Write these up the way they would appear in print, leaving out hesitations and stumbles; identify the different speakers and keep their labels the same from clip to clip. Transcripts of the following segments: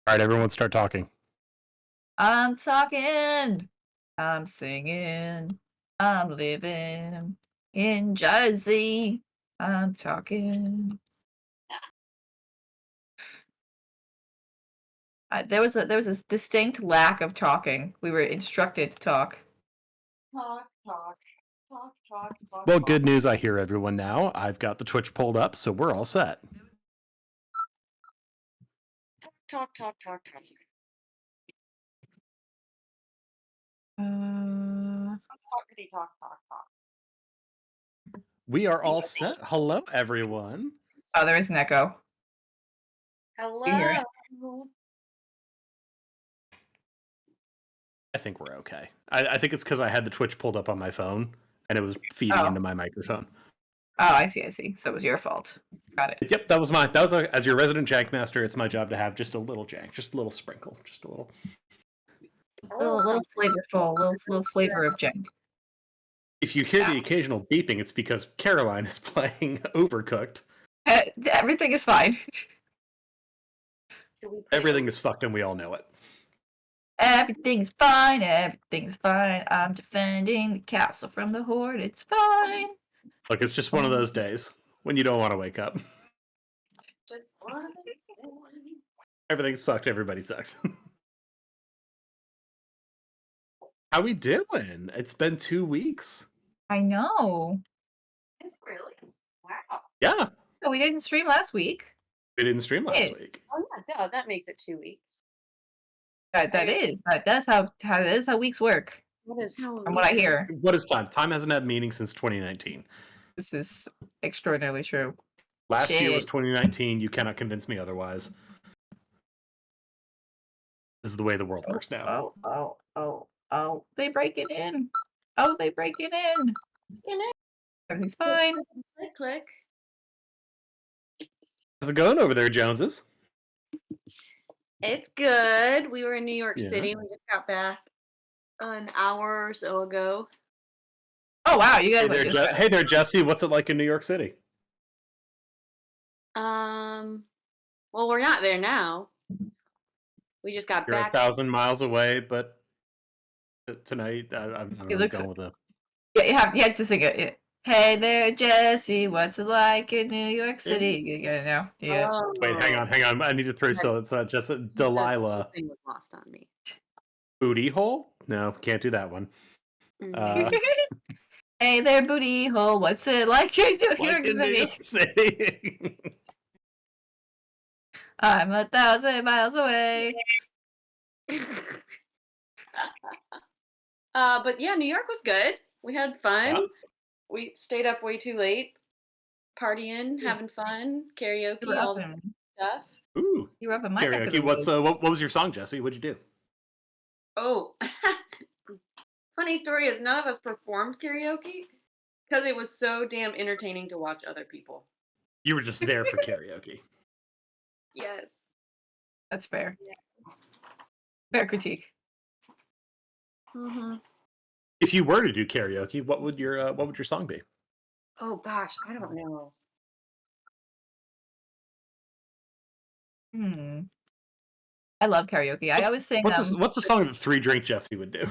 Speaker 1: All right, everyone start talking.
Speaker 2: I'm talking, I'm singing, I'm living in Jersey. I'm talking. There was a distinct lack of talking. We were instructed to talk.
Speaker 3: Talk, talk, talk, talk, talk.
Speaker 1: Well,
Speaker 3: talk.
Speaker 1: good news. I hear everyone now. I've got the Twitch pulled up, so we're all set.
Speaker 3: Talk, talk, talk, talk. Talkity, talk, talk, talk.
Speaker 1: We are all set. Hello, everyone.
Speaker 2: Oh, there is an echo.
Speaker 3: Hello.
Speaker 2: You hear it?
Speaker 1: I think we're okay. I think it's because I had the Twitch pulled up on my phone and it was feeding into my microphone.
Speaker 2: Oh, I see. So it was your fault. Got it.
Speaker 1: Yep, that was mine. As your resident jank master, it's my job to have just a little jank, just a little sprinkle, just a little.
Speaker 2: Little flavorful, little flavor of jank.
Speaker 1: If you hear the occasional beeping, it's because Caroline is playing Overcooked.
Speaker 2: Everything is fine.
Speaker 1: Everything is fucked and we all know it.
Speaker 2: Everything's fine. Everything's fine. I'm defending the castle from the horde. It's fine.
Speaker 1: Look, it's just one of those days when you don't want to wake up.
Speaker 3: Just one.
Speaker 1: Everything's fucked. Everybody sucks. How we doing? It's been 2 weeks.
Speaker 2: I know.
Speaker 3: Is it really? Wow.
Speaker 1: Yeah.
Speaker 2: Oh, we didn't stream last week.
Speaker 1: We didn't stream last week.
Speaker 3: Oh yeah, duh. That makes it 2 weeks.
Speaker 2: That's how weeks work.
Speaker 3: What is how?
Speaker 2: From what I hear.
Speaker 1: What is time? Time hasn't had meaning since 2019.
Speaker 2: This is extraordinarily true.
Speaker 1: Last year was 2019. You cannot convince me otherwise. This is the way the world works now.
Speaker 2: Oh. They break it in. Oh, they break it in. Everything's fine.
Speaker 3: Click.
Speaker 1: How's it going over there, Joneses?
Speaker 3: It's good. We were in New York City. We just got back an hour or so ago.
Speaker 2: Oh wow, you guys!
Speaker 1: Hey there, Jesse. What's it like in New York City?
Speaker 3: Well, we're not there now. We just got
Speaker 1: You're
Speaker 3: back.
Speaker 1: 1,000 miles away, but tonight I'm going with a.
Speaker 2: Yeah, you have to sing it. Yeah. Hey there, Jesse. What's it like in New York City? You get it now. Yeah.
Speaker 3: Oh.
Speaker 1: Wait, hang on. I need to throw so it's not just Delilah.
Speaker 3: Thing was lost on me.
Speaker 1: Booty hole? No, can't do that one.
Speaker 2: Hey there, booty hole. What's it like in New York
Speaker 1: City?
Speaker 2: I'm 1,000 miles away.
Speaker 3: But yeah, New York was good. We had fun.
Speaker 1: Yeah.
Speaker 3: We stayed up way too late, partying, having fun, karaoke, all that stuff.
Speaker 1: Ooh,
Speaker 2: you were up in my
Speaker 1: karaoke. What was your song, Jesse? What'd you do?
Speaker 3: Oh, funny story is none of us performed karaoke because it was so damn entertaining to watch other people.
Speaker 1: You were just there for karaoke.
Speaker 3: Yes,
Speaker 2: that's fair.
Speaker 3: Yeah.
Speaker 2: Fair critique.
Speaker 3: Mm-hmm.
Speaker 1: If you were to do karaoke, what would your song be?
Speaker 3: Oh gosh, I don't know.
Speaker 2: I love karaoke. I always sing.
Speaker 1: What's the song that 3 Drink Jesse would do?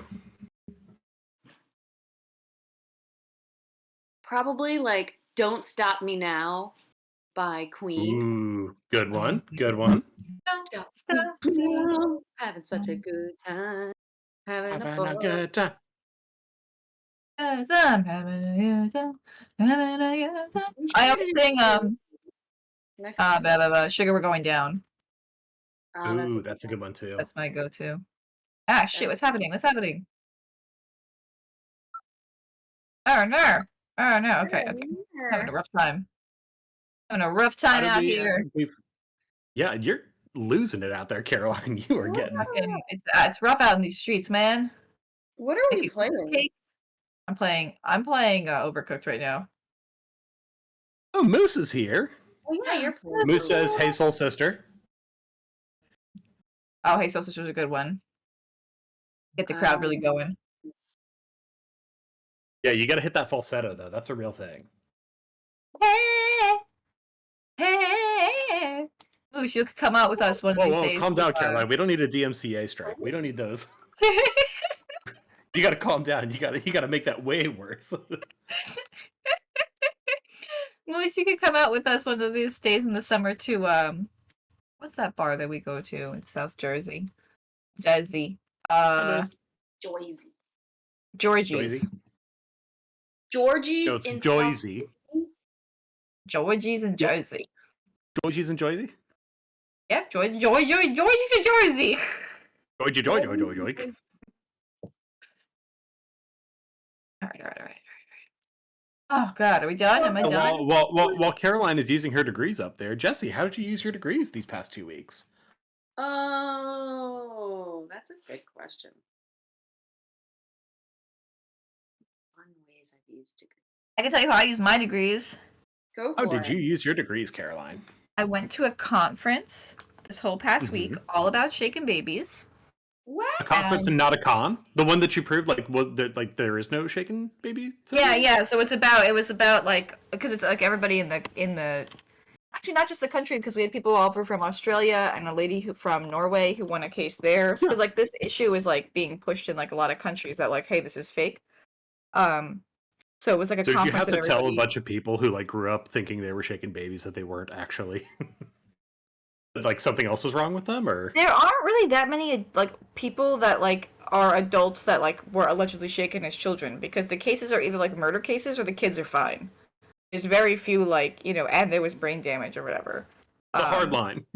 Speaker 3: Probably like "Don't Stop Me Now" by Queen.
Speaker 1: Ooh, good one. Good one.
Speaker 3: Don't stop me now. Having such a good time. Having a good time.
Speaker 2: I'm having a good time. Having a good time. I always sing Sugar We're Going Down.
Speaker 1: Ooh, that's a good one too.
Speaker 2: That's my go-to. Ah shit, what's happening? Oh no. Okay. Having a rough time. Out here.
Speaker 1: Yeah, you're losing it out there, Caroline. You are getting
Speaker 2: it's rough out in these streets, man.
Speaker 3: What are we playing?
Speaker 2: I'm playing Overcooked right now.
Speaker 1: Oh, Moose is here.
Speaker 3: Oh yeah, you're playing.
Speaker 1: Moose says, "Hey, soul sister."
Speaker 2: Oh, Hey Soul Sister's a good one. Get the crowd really going.
Speaker 1: Yeah, you got to hit that falsetto though. That's a real thing.
Speaker 2: Hey. Ooh, Moose, you could come out with us one of
Speaker 1: Whoa,
Speaker 2: these
Speaker 1: whoa,
Speaker 2: days.
Speaker 1: calm down, Caroline. We don't need a DMCA strike. We don't need those. You got to calm down. You got to make that way worse.
Speaker 2: Moose, you could come out with us one of these days in the summer to what's that bar that we go to in South Jersey? Jersey.
Speaker 3: Joyzy.
Speaker 2: Georgie's.
Speaker 3: Georgie's
Speaker 1: No, it's
Speaker 3: in
Speaker 1: Joyzy.
Speaker 2: Georgie's in Jersey.
Speaker 1: Georgie's in Joyzy?
Speaker 2: Yep, Georgie's in Jersey.
Speaker 1: Joy.
Speaker 2: All right. Oh God, are we done? Am I done?
Speaker 1: While Caroline is using her degrees up there, Jesse, how did you use your degrees these past 2 weeks?
Speaker 3: Oh, that's a good question. Fun ways I've used degrees.
Speaker 2: I can tell you how I use my degrees.
Speaker 3: Go for
Speaker 1: How
Speaker 3: it.
Speaker 1: did you use your degrees, Caroline?
Speaker 2: I went to a conference this whole past week all about shaking babies.
Speaker 3: What?
Speaker 1: A conference and not a con? The one that you proved there is no shaken baby?
Speaker 2: Yeah. So it was about like, because it's like everybody in the actually not just the country, because we had people over from Australia and a lady from Norway who won a case there. Because like this issue is like being pushed in like a lot of countries that like, hey, this is fake. So it was like a conference.
Speaker 1: So you have to
Speaker 2: and
Speaker 1: tell a bunch of people who like grew up thinking they were shaking babies that they weren't actually. Like something else was wrong with them, or
Speaker 2: there aren't really that many like people that like are adults that like were allegedly shaken as children, because the cases are either like murder cases or the kids are fine. There's very few like, and there was brain damage or whatever.
Speaker 1: it's a hard line.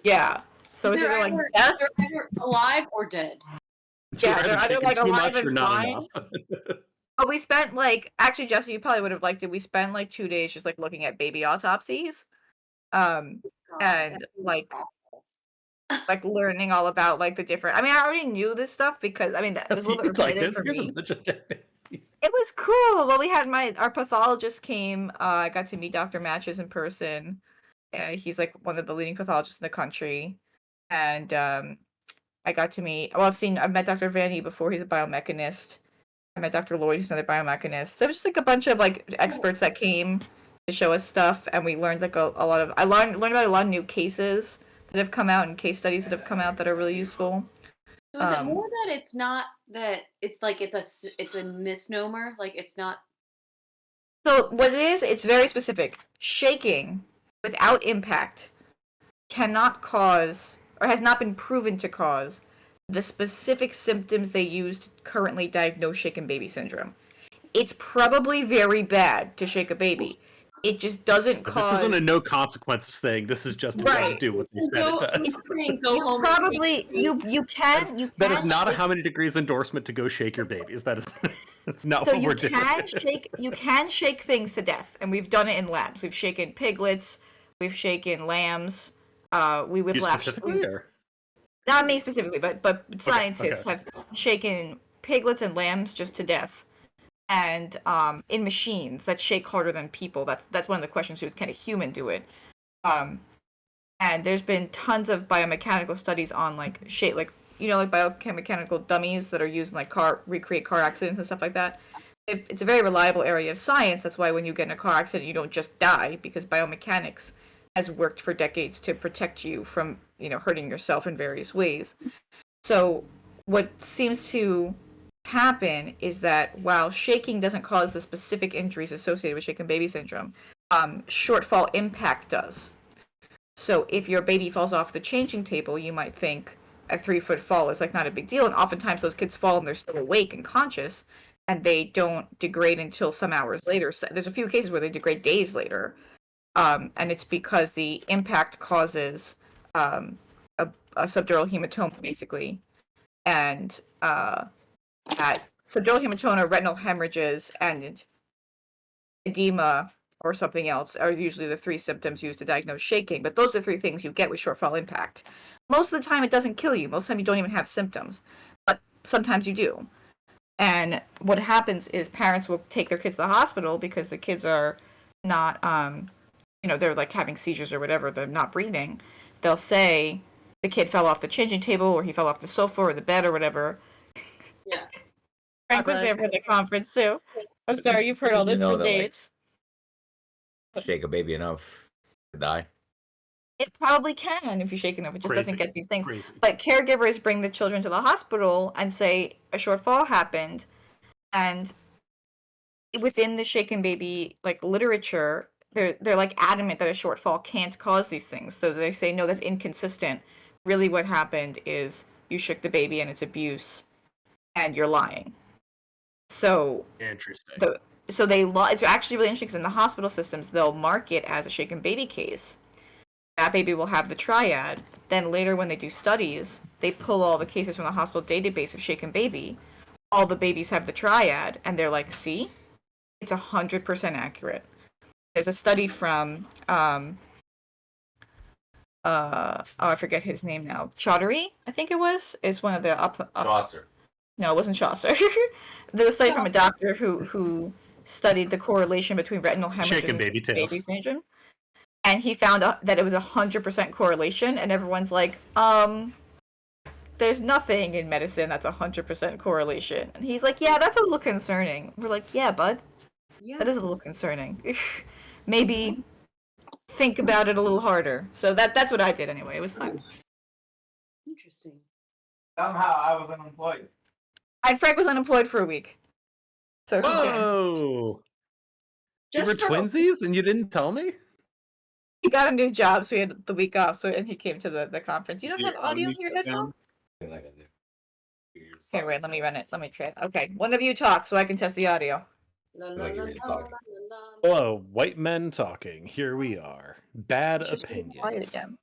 Speaker 2: Yeah. So it's either like death,
Speaker 3: they're either alive or dead.
Speaker 2: Yeah, they're either like
Speaker 1: too
Speaker 2: alive
Speaker 1: much or
Speaker 2: and
Speaker 1: not
Speaker 2: fine.
Speaker 1: enough.
Speaker 2: But we spent like, actually, Jesse, you probably would have liked it. We spent like 2 days just like looking at baby autopsies, and like learning all about like the different. I mean, I already knew this stuff because I mean that was a little bit repetitive for me. It was cool. Well, we had our pathologist came. I got to meet Dr. Matches in person. He's like one of the leading pathologists in the country, and I got to meet. Well, I've met Dr. Vanny before. He's a biomechanist. I met Dr. Lloyd, who's another biomechanist. There was just like a bunch of like experts that came to show us stuff, and we learned like a lot of. I learned about a lot of new cases that have come out and case studies that have come out that are really useful.
Speaker 3: So is it more that it's not that it's like it's a misnomer, like it's not?
Speaker 2: So what it is, it's very specific. Shaking without impact cannot cause, or has not been proven to cause, the specific symptoms they use to currently diagnose shaken baby syndrome. It's probably very bad to shake a baby. It just doesn't cause.
Speaker 1: This isn't a no consequences thing. This is just it doesn't do what they said it does.
Speaker 2: You can.
Speaker 1: That is not a how many degrees endorsement to go shake your babies. That is that's not what we're doing.
Speaker 2: You can shake things to death, and we've done it in labs. We've shaken piglets. We've shaken lambs. We whiplash.
Speaker 1: Specifically, or?
Speaker 2: Not me specifically, but scientists have shaken piglets and lambs just to death. And in machines that shake harder than people. That's one of the questions. Can a human do it? And there's been tons of biomechanical studies on like biomechanical dummies that are used in like recreate car accidents and stuff like that. It's a very reliable area of science. That's why when you get in a car accident, you don't just die, because biomechanics has worked for decades to protect you from hurting yourself in various ways. So what seems to happen is that while shaking doesn't cause the specific injuries associated with shaken baby syndrome, shortfall impact does. So if your baby falls off the changing table, you might think a 3-foot fall is like not a big deal, and oftentimes those kids fall and they're still awake and conscious, and they don't degrade until some hours later. So there's a few cases where they degrade days later, and it's because the impact causes a subdural hematoma, basically, and subdural hematoma, retinal hemorrhages, and edema or something else are usually the 3 symptoms used to diagnose shaking. But those are the 3 things you get with shortfall impact. Most of the time, it doesn't kill you. Most of the time, you don't even have symptoms. But sometimes you do. And what happens is parents will take their kids to the hospital because the kids are not, they're like having seizures or whatever. They're not breathing. They'll say the kid fell off the changing table, or he fell off the sofa or the bed or whatever.
Speaker 3: Yeah.
Speaker 2: Frank was there for the conference too. I'm sorry, you've heard all this for days.
Speaker 4: Shake a baby enough to die.
Speaker 2: It probably can if you shake enough. It just doesn't
Speaker 1: Crazy.
Speaker 2: get these things.
Speaker 1: Crazy.
Speaker 2: But caregivers bring the children to the hospital and say a short fall happened, and within the shaken baby like literature, they're like adamant that a short fall can't cause these things. So they say no, that's inconsistent. Really, what happened is you shook the baby and it's abuse, and you're lying. So
Speaker 1: Interesting.
Speaker 2: it's actually really interesting because in the hospital systems they'll mark it as a shaken baby case. That baby will have the triad. Then later when they do studies, they pull all the cases from the hospital database of shaken baby. All the babies have the triad, and they're like, see, it's 100% accurate. There's a study from I forget his name now. Chaudhary, I think it was, is one of the
Speaker 4: Chaucer.
Speaker 2: No, it wasn't Chaucer. There's a study from a doctor who studied the correlation between retinal hemorrhages
Speaker 1: Shaken
Speaker 2: and
Speaker 1: baby tales.
Speaker 2: baby syndrome, and he found out that it was 100% correlation. And everyone's like, there's nothing in medicine that's 100% correlation. And he's like, yeah, that's a little concerning. We're like, yeah, bud,
Speaker 3: Yeah.
Speaker 2: that is a little concerning. Maybe think about it a little harder. So that's what I did anyway. It was fun.
Speaker 3: Interesting.
Speaker 4: Somehow I was unemployed.
Speaker 2: And Frank was unemployed for a week. So he did.
Speaker 1: Whoa! You
Speaker 3: Just
Speaker 1: were
Speaker 3: for
Speaker 1: twinsies and you didn't tell me?
Speaker 2: He got a new job, so he had the week off. And he came to the conference. You don't have audio in your headphones? Okay, wait. Let me run it. Let me try it. Okay, one of you talk so I can test the audio.
Speaker 3: La, la,
Speaker 4: Like
Speaker 3: la,
Speaker 4: you're just
Speaker 3: la,
Speaker 4: talking.
Speaker 3: la, la, la.
Speaker 1: Hello, white men talking. Here we are. Bad
Speaker 2: It's just getting quiet
Speaker 1: opinions.
Speaker 2: again.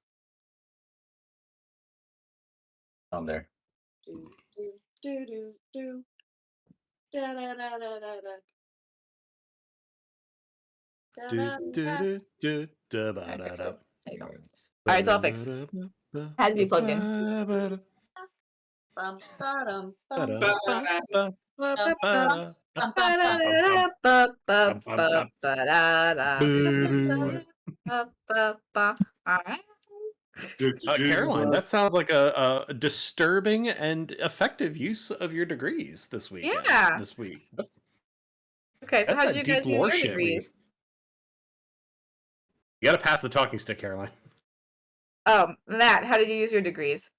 Speaker 4: On there.
Speaker 3: Do, do, do, do, do. Da, da, da, da, da, da. Da,
Speaker 1: Do,
Speaker 3: da,
Speaker 1: do,
Speaker 3: da.
Speaker 1: do, do, da, ba,
Speaker 2: Okay,
Speaker 1: da,
Speaker 2: so
Speaker 1: da.
Speaker 2: there you go. Alright, it's all fixed. Had to be plugged in.
Speaker 3: Bum, ba-dum,
Speaker 1: Ba,
Speaker 3: bum,
Speaker 1: da, ba, ba, ba, ba, ba.
Speaker 3: bum, bum, bum.
Speaker 1: Caroline, that sounds like a disturbing and effective use of your degrees this weekend.
Speaker 2: Yeah.
Speaker 1: This week. That's
Speaker 2: Okay, so how
Speaker 1: that
Speaker 2: did you
Speaker 1: deep
Speaker 2: guys use
Speaker 1: lore
Speaker 2: your
Speaker 1: shit.
Speaker 2: degrees?
Speaker 1: You got to pass the talking stick, Caroline.
Speaker 2: Matt, how did you use your degrees?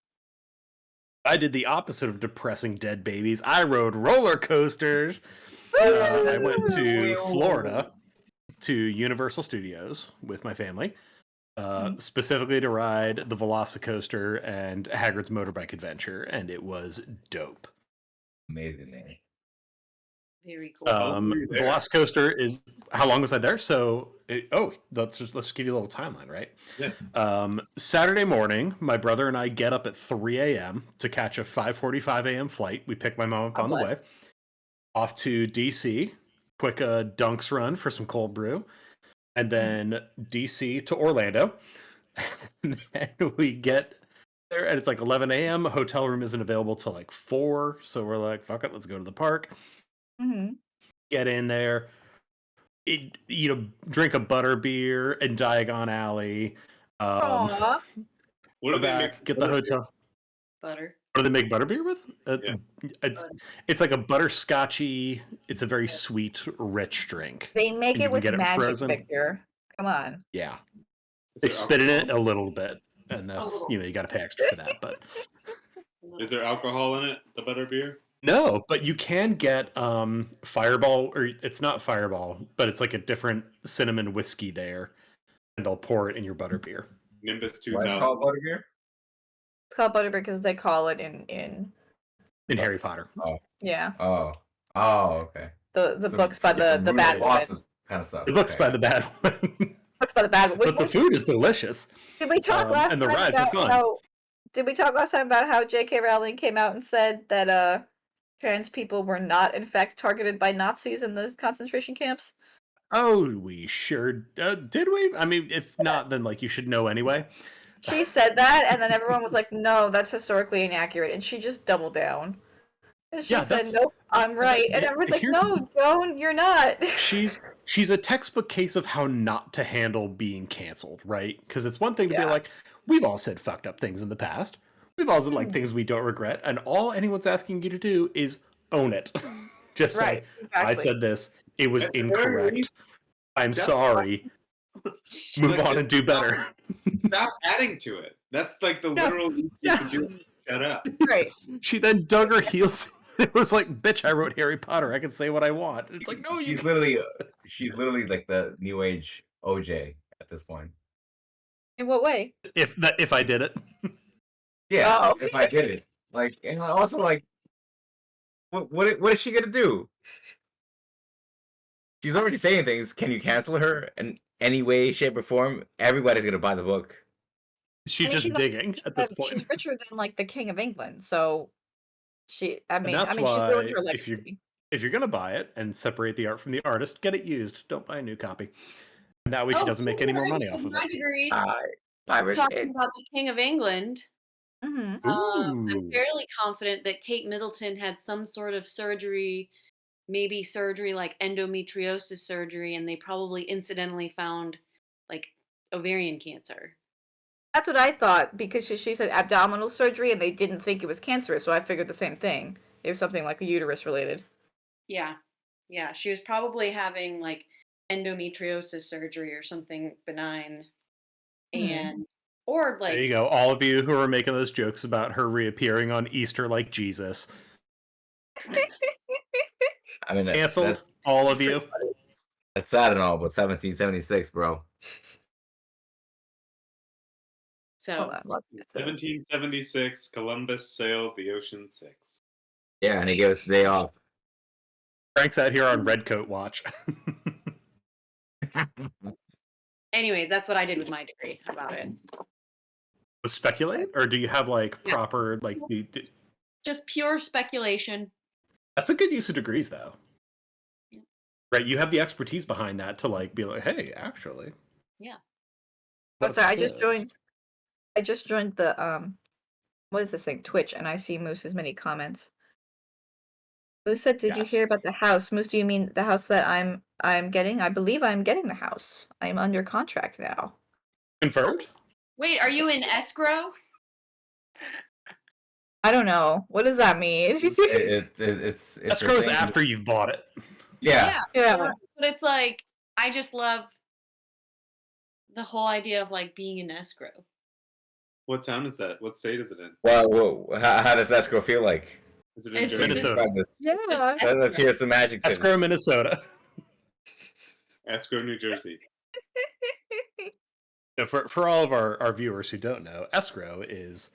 Speaker 1: I did the opposite of depressing dead babies. I rode roller coasters. I went to Florida to Universal Studios with my family, specifically to ride the Velocicoaster and Hagrid's Motorbike Adventure, and it was dope.
Speaker 4: Amazing name.
Speaker 3: Very cool.
Speaker 1: Velocicoaster is how long was I there? So let's give you a little timeline, right?
Speaker 5: Yes.
Speaker 1: Saturday morning, my brother and I get up at 3 a.m. to catch a 5:45 a.m. flight. We pick my mom up on the way, off to DC, quick dunks run for some cold brew, and then DC to Orlando. And then we get there, and it's like 11 a.m. Hotel room isn't available till like 4, so we're like, fuck it, let's go to the park.
Speaker 2: Mm-hmm.
Speaker 1: Get in there, drink a butter beer in Diagon Alley.
Speaker 2: Aww.
Speaker 5: What do they
Speaker 1: back,
Speaker 5: make?
Speaker 1: get the hotel.
Speaker 3: Butter.
Speaker 1: What do they make butterbeer with?
Speaker 5: Yeah.
Speaker 1: It's like a butterscotchy. It's a very sweet, rich drink.
Speaker 2: They make
Speaker 1: And you
Speaker 2: it
Speaker 1: can
Speaker 2: with
Speaker 1: get it
Speaker 2: magic,
Speaker 1: frozen.
Speaker 2: Victor. Come on.
Speaker 1: Yeah,
Speaker 5: Is
Speaker 1: they
Speaker 5: there
Speaker 1: spit in it
Speaker 5: alcohol?
Speaker 1: a little bit, and that's you got to pay extra for that. But
Speaker 5: Is there alcohol in it? The butterbeer?
Speaker 1: no, but you can get Fireball, or it's not Fireball, but it's like a different cinnamon whiskey there, and they'll pour it in your butterbeer.
Speaker 5: Nimbus
Speaker 4: Why is it
Speaker 5: 2000.
Speaker 4: called butterbeer?
Speaker 2: It's called butterbeer because they call it in
Speaker 1: In Harry Potter.
Speaker 2: yeah
Speaker 4: Oh, okay.
Speaker 2: the
Speaker 4: So
Speaker 2: books by
Speaker 4: you get
Speaker 2: the
Speaker 4: some
Speaker 2: bad
Speaker 4: really lots
Speaker 2: one.
Speaker 4: of kind of stuff.
Speaker 1: The book's by the bad one.
Speaker 2: Books by the bad one.
Speaker 1: But the food is delicious.
Speaker 2: Did we talk last
Speaker 1: and the
Speaker 2: time
Speaker 1: rides are
Speaker 2: about
Speaker 1: fun.
Speaker 2: how? Did we talk last time about how J.K. Rowling came out and said that trans people were not in fact targeted by Nazis in the concentration camps?
Speaker 1: Oh, we sure did we? I mean, if not, then like you should know anyway.
Speaker 2: She said that, and then everyone was like, "No, that's historically inaccurate," and she just doubled down. And she said, "Nope, I'm right," and everyone's like, "No, Joan, you're not."
Speaker 1: She's a textbook case of how not to handle being canceled, right? Because it's one thing to be like, we've all said fucked up things in the past. We've all said like things we don't regret, and all anyone's asking you to do is own it. Just
Speaker 2: right,
Speaker 1: say, I said this. It was incorrect. I'm sorry. Move
Speaker 5: Like,
Speaker 1: on
Speaker 5: just
Speaker 1: and do better.
Speaker 5: stop adding to it. That's like the
Speaker 1: Yes,
Speaker 5: literal least you
Speaker 1: yes.
Speaker 5: can do. Shut up.
Speaker 2: Right.
Speaker 1: She then dug her heels. It was like, bitch, I wrote Harry Potter. I can say what I want. It's like, no, you.
Speaker 4: She's literally like the new age OJ at this point.
Speaker 2: In what way?
Speaker 1: If I did it.
Speaker 4: Yeah,
Speaker 2: Oh.
Speaker 4: if I did it, like, and also like, what is she gonna do? She's already saying things. Can you cancel her in any way, shape, or form? Everybody's gonna buy the book.
Speaker 1: She's
Speaker 2: I mean,
Speaker 1: just digging at this point.
Speaker 2: she's richer than like the King of England, so I
Speaker 1: And
Speaker 2: mean,
Speaker 1: that's
Speaker 2: she's ruined
Speaker 1: why
Speaker 2: her
Speaker 1: if you're
Speaker 2: legacy.
Speaker 1: gonna buy it and separate the art from the artist, get it used. Don't buy a new copy. And that way she
Speaker 3: Oh,
Speaker 1: doesn't make any more money
Speaker 3: in
Speaker 1: off of
Speaker 3: my
Speaker 1: it.
Speaker 3: degrees,
Speaker 4: Pirate.
Speaker 3: talking about the King of England.
Speaker 2: Hmm.
Speaker 3: I'm
Speaker 1: Ooh.
Speaker 3: fairly confident that Kate Middleton had some sort of surgery, maybe surgery like endometriosis surgery, and they probably incidentally found like ovarian cancer.
Speaker 2: That's what I thought because she said abdominal surgery and they didn't think it was cancerous, so I figured the same thing. It was something like a uterus related.
Speaker 3: Yeah. Yeah. She was probably having like endometriosis surgery or something benign. And, or
Speaker 1: There you
Speaker 3: like,
Speaker 1: go. All of you who are making those jokes about her reappearing on Easter like Jesus.
Speaker 4: I mean,
Speaker 1: Canceled. All of you.
Speaker 4: that's sad and all, but 1776, bro.
Speaker 3: so,
Speaker 2: Hold on, look.
Speaker 5: 1776, Columbus sailed the ocean 6.
Speaker 4: Yeah, and he gave us the day off.
Speaker 1: Frank's out here on Redcoat watch.
Speaker 3: anyways, that's what I did with my degree about it.
Speaker 1: Speculate, or do you have like
Speaker 3: Yeah.
Speaker 1: proper like
Speaker 3: Just pure speculation.
Speaker 1: That's a good use of degrees, though.
Speaker 3: Yeah.
Speaker 1: Right, you have the expertise behind that to like be like, hey, actually.
Speaker 3: Yeah.
Speaker 2: Oh, sorry, I
Speaker 1: What's
Speaker 2: just joined the what is this thing? Twitch, and I see Moose's many comments. Moose said, "Did you
Speaker 1: Yes.
Speaker 2: hear about the house?" Moose, do you mean the house that I'm getting? I believe I'm getting the house. I'm under contract now.
Speaker 1: confirmed?
Speaker 3: Wait, are you in escrow?
Speaker 2: I don't know. What does that mean?
Speaker 4: It's
Speaker 1: Escrow is
Speaker 4: a thing.
Speaker 1: after you've bought it.
Speaker 4: Yeah.
Speaker 2: Yeah.
Speaker 3: But it's like, I just love the whole idea of like being in escrow.
Speaker 5: What town is that? What state is it in?
Speaker 4: Well, how does escrow feel like?
Speaker 5: Is it in
Speaker 3: It's
Speaker 5: Jersey?
Speaker 1: Minnesota.
Speaker 4: Describe this.
Speaker 2: Yeah.
Speaker 4: Let's hear some magic.
Speaker 1: Escrow, Minnesota.
Speaker 5: Escrow, New Jersey.
Speaker 1: Now, for all of our viewers who don't know, escrow is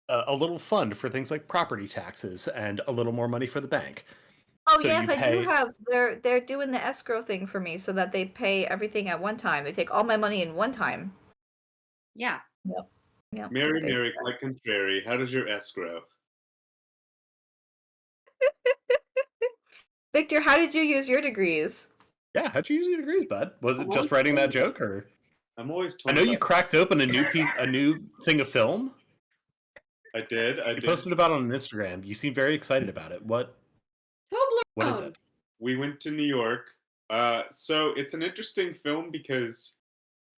Speaker 1: a little fund for things like property taxes and a little more money for the bank.
Speaker 2: Oh
Speaker 1: So
Speaker 2: yes,
Speaker 1: you
Speaker 2: I do
Speaker 1: pay-
Speaker 2: have. They're doing the escrow thing for me so that they pay everything at one time. They take all my money in one time.
Speaker 3: Yeah.
Speaker 2: Yeah.
Speaker 5: Mary,
Speaker 2: they-
Speaker 5: Mary, quite contrary. How does your escrow?
Speaker 2: Victor, how did you use your degrees?
Speaker 1: Yeah, how'd you use your degrees, bud? Was it just writing that joke, or
Speaker 5: I'm always
Speaker 1: I
Speaker 5: torn.
Speaker 1: know you
Speaker 5: about-
Speaker 1: cracked open a new thing of film.
Speaker 5: I did.
Speaker 1: You posted about it on Instagram. You seem very excited about it. What is it?
Speaker 5: We went to New York. So it's an interesting film because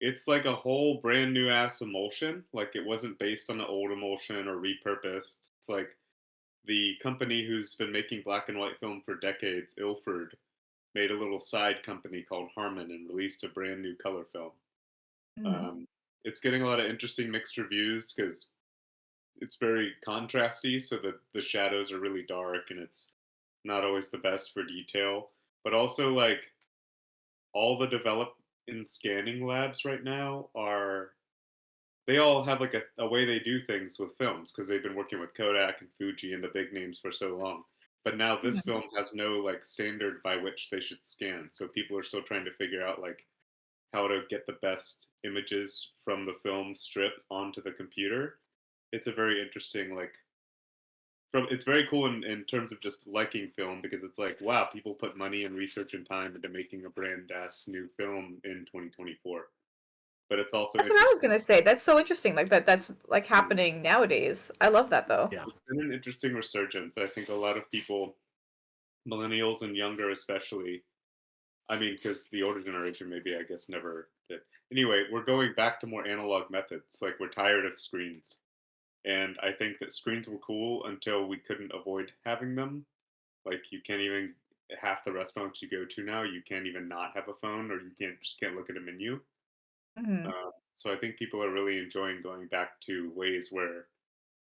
Speaker 5: it's like a whole brand new ass emulsion. Like it wasn't based on an old emulsion or repurposed. It's like the company who's been making black and white film for decades, Ilford, made a little side company called Harmon and released a brand new color film. It's getting a lot of interesting mixed reviews because it's very contrasty, so the shadows are really dark and it's not always the best for detail. But also, like, all the develop in scanning labs right now they all have like a way they do things with films because they've been working with Kodak and Fuji and the big names for so long. But now this film has no like standard by which they should scan, so people are still trying to figure out like how to get the best images from the film strip onto the computer. It's a very interesting it's very cool in terms of just liking film because it's like, wow, people put money and research and time into making a brand ass new film in 2024. But it's also
Speaker 2: That's what I was gonna say. That's so interesting. Like that's like happening nowadays. I love that though.
Speaker 1: Yeah.
Speaker 5: It's been an interesting resurgence. I think a lot of people, millennials and younger especially, I mean, because the older generation maybe I guess never did. Anyway, we're going back to more analog methods. Like we're tired of screens. And I think that screens were cool until we couldn't avoid having them. Like you can't even half the restaurants you go to now, you can't even not have a phone or you can't look at a menu.
Speaker 2: Mhm.
Speaker 5: So I think people are really enjoying going back to ways where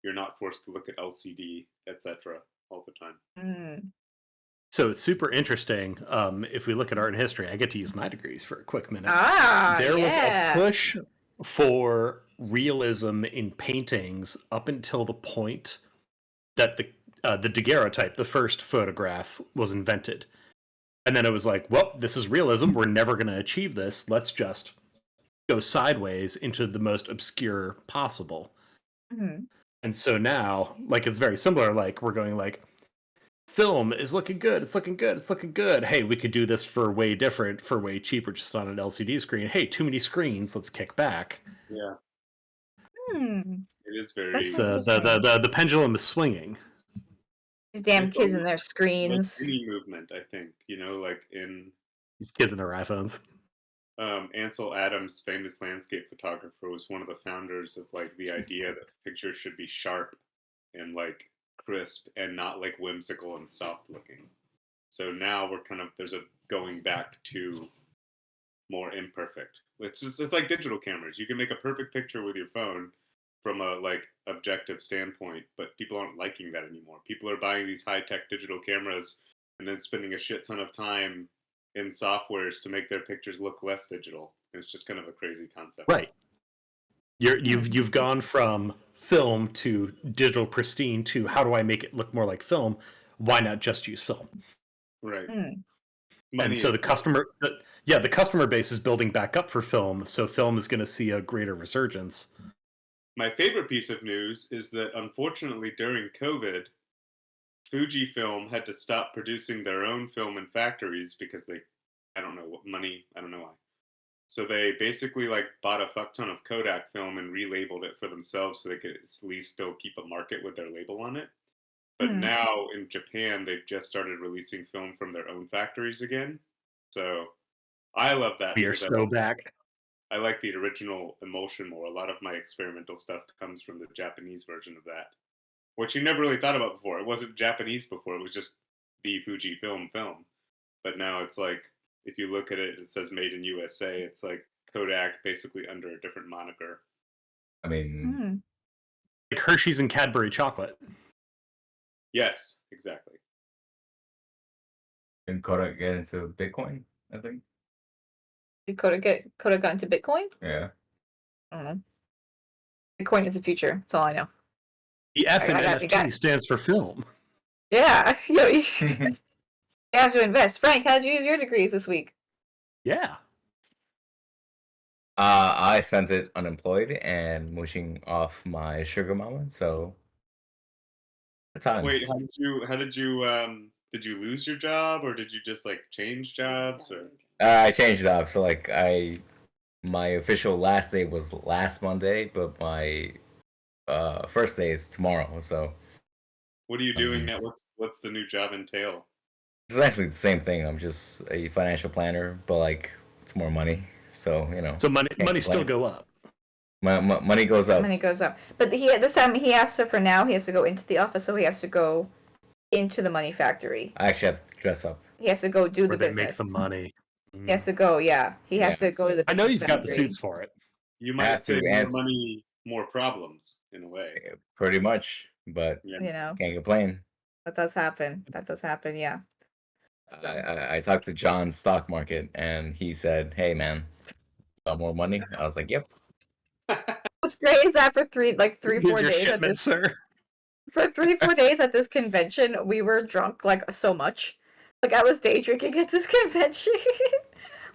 Speaker 5: you're not forced to look at LCD, etc., all the time.
Speaker 2: Mm.
Speaker 1: So it's super interesting. If we look at art and history, I get to use my degrees for a quick minute. There was a
Speaker 2: Yeah.
Speaker 1: push for realism in paintings up until the point that the daguerreotype, the first photograph, was invented. And then it was like, well, this is realism. We're never going to achieve this. Let's just go sideways into the most obscure possible.
Speaker 2: Mhm.
Speaker 1: And so now, like, it's very similar. Like, we're going like, film is looking good. It's looking good. It's looking good. Hey, we could do this for way different, for way cheaper, just on an LCD screen. Hey, too many screens. Let's kick back.
Speaker 5: Yeah,
Speaker 2: Hmm.
Speaker 5: it is
Speaker 2: That's
Speaker 5: very.
Speaker 1: It's
Speaker 2: interesting.
Speaker 1: the pendulum is swinging.
Speaker 2: These damn
Speaker 5: It's
Speaker 2: kids and their
Speaker 5: almost like
Speaker 2: screens.
Speaker 5: any movement, I think. Like in
Speaker 1: These kids and their iPhones.
Speaker 5: Ansel Adams, famous landscape photographer, was one of the founders of like the idea that the pictures should be sharp and like crisp and not like whimsical and soft looking. So now we're kind of there's a going back to more imperfect. It's like digital cameras. You can make a perfect picture with your phone from a like objective standpoint, but people aren't liking that anymore. People are buying these high tech digital cameras and then spending a shit ton of time in softwares to make their pictures look less digital. It's just kind of a crazy concept.
Speaker 1: Right. You've gone from film to digital pristine to how do I make it look more like film? Why not just use film?
Speaker 5: Right.
Speaker 2: Mm.
Speaker 1: And
Speaker 5: Money
Speaker 1: so
Speaker 5: is
Speaker 1: the customer base is building back up for film, so film is going to see a greater resurgence.
Speaker 5: my favorite piece of news is that unfortunately during COVID, Fujifilm had to stop producing their own film in factories because I don't know what money, I don't know why. So they basically like bought a fuck ton of Kodak film and relabeled it for themselves so they could at least still keep a market with their label on it. But
Speaker 2: Mhm.
Speaker 5: now in Japan, they've just started releasing film from their own factories again. So I love that
Speaker 1: We are
Speaker 5: because
Speaker 1: so back.
Speaker 5: I like the original emulsion more. A lot of my experimental stuff comes from the Japanese version of that, which you never really thought about before. It wasn't Japanese before; it was just the Fujifilm film. But now it's like if you look at it, it says "Made in USA." It's like Kodak, basically under a different moniker.
Speaker 4: I mean,
Speaker 2: Mm.
Speaker 1: Like Hershey's and Cadbury chocolate.
Speaker 5: Yes, exactly.
Speaker 4: can Kodak get into Bitcoin? I think.
Speaker 2: Did Coda got into Bitcoin?
Speaker 4: Yeah.
Speaker 2: I don't know. Bitcoin is the future. That's all I know.
Speaker 1: The F in
Speaker 2: You
Speaker 1: NFT stands for film.
Speaker 2: yeah. You have to invest. Frank, how did you use your degrees this week?
Speaker 1: Yeah.
Speaker 4: I spent it unemployed and mooching off my sugar mama. So the times.
Speaker 5: Wait, did you lose your job or did you just like change jobs or?
Speaker 4: I changed it up. So like my official last day was last Monday, but my first day is tomorrow. So
Speaker 5: What are you doing now? What's the new job entail?
Speaker 4: it's actually the same thing. I'm just a financial planner, but like it's more money. So
Speaker 1: So money
Speaker 4: can't
Speaker 1: still
Speaker 4: complain.
Speaker 1: go up.
Speaker 4: Money goes up.
Speaker 2: Money goes up. But this time he has to, for now, he has to go into the office, so he has to go into the money factory.
Speaker 4: I actually have to dress up.
Speaker 2: He has to go do
Speaker 1: Where
Speaker 2: the
Speaker 1: they make
Speaker 2: business.
Speaker 1: the money.
Speaker 2: He has to go, yeah. He has
Speaker 4: Yeah.
Speaker 2: to go to the
Speaker 1: I know
Speaker 2: business
Speaker 1: you've got the
Speaker 2: factory.
Speaker 1: suits for it.
Speaker 5: You
Speaker 4: I
Speaker 5: might
Speaker 4: have to
Speaker 5: say more
Speaker 4: answer
Speaker 5: money, more problems in a way.
Speaker 4: pretty much, but
Speaker 5: Yeah.
Speaker 2: You know,
Speaker 4: can't complain.
Speaker 2: that does happen. That does happen, yeah. So,
Speaker 4: I talked to John's stock market, and he said, "Hey, man, got more money?" I was like, "Yep."
Speaker 2: what's great is that for 4
Speaker 1: Here's your
Speaker 2: days at
Speaker 1: shipment,
Speaker 2: this
Speaker 1: sir.
Speaker 2: for 4 days at this convention, we were drunk like so much. Like I was day drinking at this convention,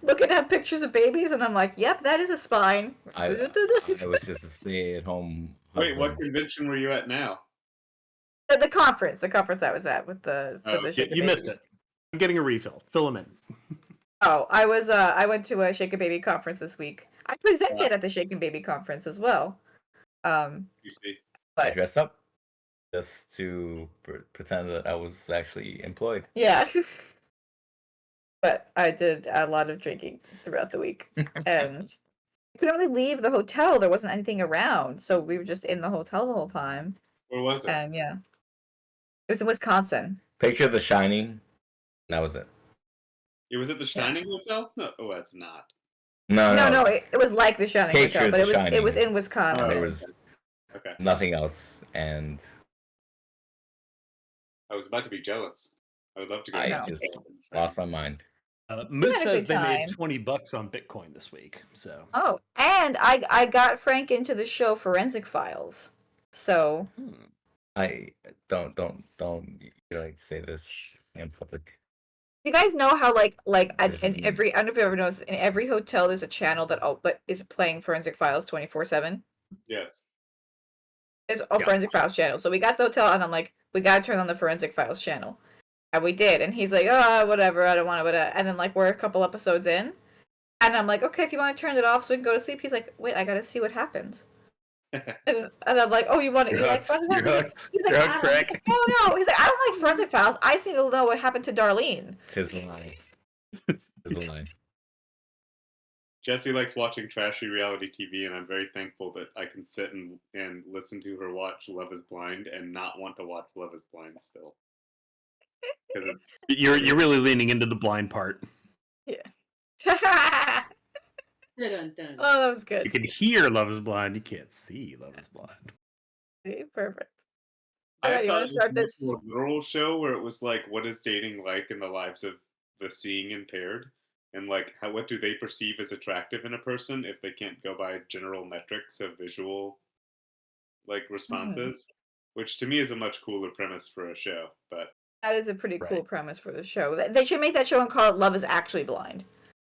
Speaker 2: looking at pictures of babies, and I'm like, "Yep, that is a spine."
Speaker 4: I was just a stay-at-home
Speaker 5: Wait, what
Speaker 4: husband.
Speaker 5: convention were you at now?
Speaker 2: The conference I was at with the for
Speaker 5: Oh,
Speaker 2: the Shake a
Speaker 1: You missed
Speaker 2: Babies.
Speaker 1: it. I'm getting a refill. Fill them in.
Speaker 2: Oh, I went to a Shake a Baby conference this week. I presented at the Shake and Baby conference as well.
Speaker 5: you see.
Speaker 4: I
Speaker 2: But
Speaker 4: dressed up just to pretend that I was actually employed.
Speaker 2: yeah. But I did a lot of drinking throughout the week, and I couldn't really leave the hotel. There wasn't anything around, so we were just in the hotel the whole time.
Speaker 5: Where was it?
Speaker 2: And yeah, it was in Wisconsin.
Speaker 4: Picture The Shining. That was it.
Speaker 5: It was at the Shining Hotel? No, oh, that's not.
Speaker 2: No, it was like The Shining
Speaker 4: Picture
Speaker 2: Hotel, but
Speaker 4: The
Speaker 2: it was
Speaker 4: Shining.
Speaker 2: in Wisconsin.
Speaker 4: There was
Speaker 5: Okay.
Speaker 4: nothing else, and
Speaker 5: I was about to be jealous. I would love to go.
Speaker 4: I
Speaker 2: No.
Speaker 4: just lost my mind.
Speaker 1: Moose
Speaker 2: had a
Speaker 1: says
Speaker 2: good
Speaker 1: they made
Speaker 2: time.
Speaker 1: $20 on Bitcoin this week. So
Speaker 2: Oh, and I got Frank into the show Forensic Files. So
Speaker 4: I don't you like to say this in public.
Speaker 2: you guys know how
Speaker 4: This is
Speaker 2: in every, I don't know if you ever noticed, in every hotel there's a channel that is playing Forensic Files 24/7.
Speaker 5: Yes.
Speaker 2: There's a Forensic Files channel. So we got to the hotel and I'm like, we gotta turn on the Forensic Files channel. And we did, and he's like, oh, whatever, I don't want to, and then like we're a couple episodes in, and I'm like, okay, if you want to turn it off so we can go to sleep. He's like, wait, I gotta see what happens. and I'm like, oh, you like Forensic Files? He's like,
Speaker 1: You're hooked, Frank.
Speaker 2: no. He's like, I don't like Forensic Files. I just need to know what happened to Darlene.
Speaker 4: Tis a lie. Tis a lie.
Speaker 5: Jessie likes watching trashy reality TV, and I'm very thankful that I can sit and listen to her watch Love is Blind and not want to watch Love is Blind still. It's,
Speaker 1: you're really leaning into the blind part.
Speaker 2: Yeah.
Speaker 3: Dun-dun-dun.
Speaker 2: Oh, that was
Speaker 1: You
Speaker 2: good.
Speaker 1: can hear Love is Blind. You can't see Love is Blind.
Speaker 2: See, perfect.
Speaker 5: I
Speaker 2: Alright, you
Speaker 5: thought
Speaker 2: want
Speaker 5: it
Speaker 2: to
Speaker 5: was
Speaker 2: start this?
Speaker 5: more of a literal show where it was like, what is dating like in the lives of the seeing impaired, and like what do they perceive as attractive in a person if they can't go by general metrics of visual like responses, which to me is a much cooler premise for a show. But
Speaker 2: That is a pretty cool
Speaker 1: Right.
Speaker 2: premise for the show. They should make that show and call it Love is Actually Blind.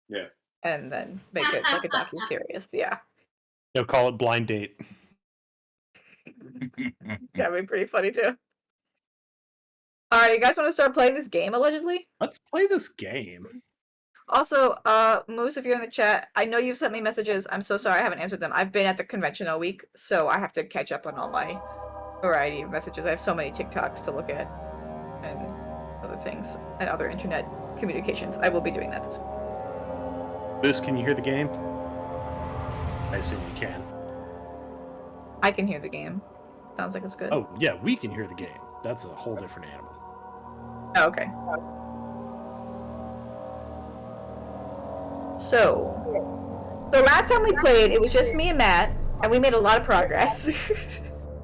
Speaker 5: yeah,
Speaker 2: And then make it like a docu-series. Yeah.
Speaker 1: They'll call it Blind Date.
Speaker 2: That'd be pretty funny too. Alright, you guys want to start playing this game allegedly?
Speaker 1: Let's play this game.
Speaker 2: Also, Moose, if you're in the chat, I know you've sent me messages. I'm so sorry I haven't answered them. I've been at the convention all week, so I have to catch up on all my variety of messages. I have so many TikToks to look at and other things and other internet communications. I will be doing that this week.
Speaker 1: Moose, can you hear the game? I assume you can.
Speaker 2: I can hear the game. Sounds like it's good.
Speaker 1: Oh, yeah, we can hear the game. That's a whole different animal.
Speaker 2: Oh, okay. So, the last time we played, it was just me and Matt, and we made a lot of progress.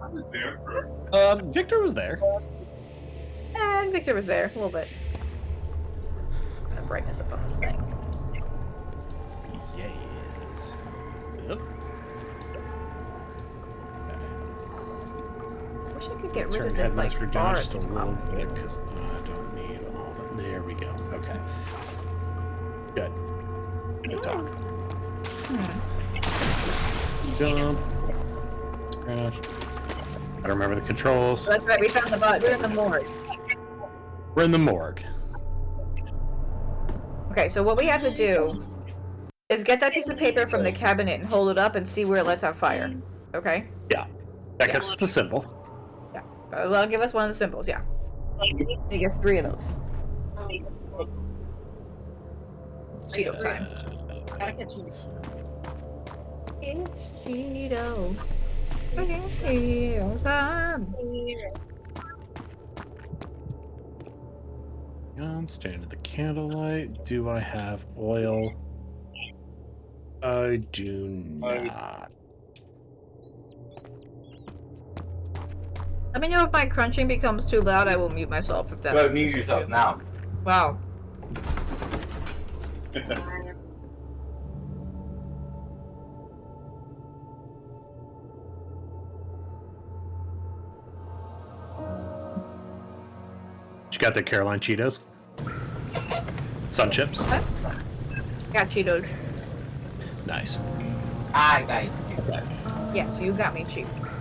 Speaker 5: I was there for
Speaker 1: Victor was there.
Speaker 2: And Victor was there a little bit. I'm gonna brightness up on this thing.
Speaker 1: Yes. Yep.
Speaker 2: Wish I could get rid
Speaker 1: Turn
Speaker 2: of this like
Speaker 1: headmaster
Speaker 2: bar
Speaker 1: down
Speaker 2: at
Speaker 1: just
Speaker 2: the
Speaker 1: a
Speaker 2: top.
Speaker 1: little bit because I don't need all that. There we go. Okay. Good. Good talk. Jump. Crouch. I remember the controls.
Speaker 2: That's right, we found the bot. We're in the morgue.
Speaker 1: We're in the morgue.
Speaker 2: Okay, so what we have to do is get that piece of paper from the cabinet and hold it up and see where it lets out fire. Okay?
Speaker 1: Yeah. That gets the symbol.
Speaker 2: Yeah. That'll give us one of the symbols, yeah. You get 3 of those. Cheeto time.
Speaker 3: Gotta catch me.
Speaker 2: It's Cheeto. Cheeto time.
Speaker 1: Stand at the candlelight. Do I have oil? I do not.
Speaker 2: Let me know if my crunching becomes too loud. I will mute myself if that.
Speaker 4: Well, mute yourself now.
Speaker 2: Wow.
Speaker 1: You got the Caroline Cheetos? Sun chips?
Speaker 2: What? Got Cheetos.
Speaker 1: Nice.
Speaker 4: I
Speaker 1: Okay.
Speaker 2: Yeah, so you got me Cheetos.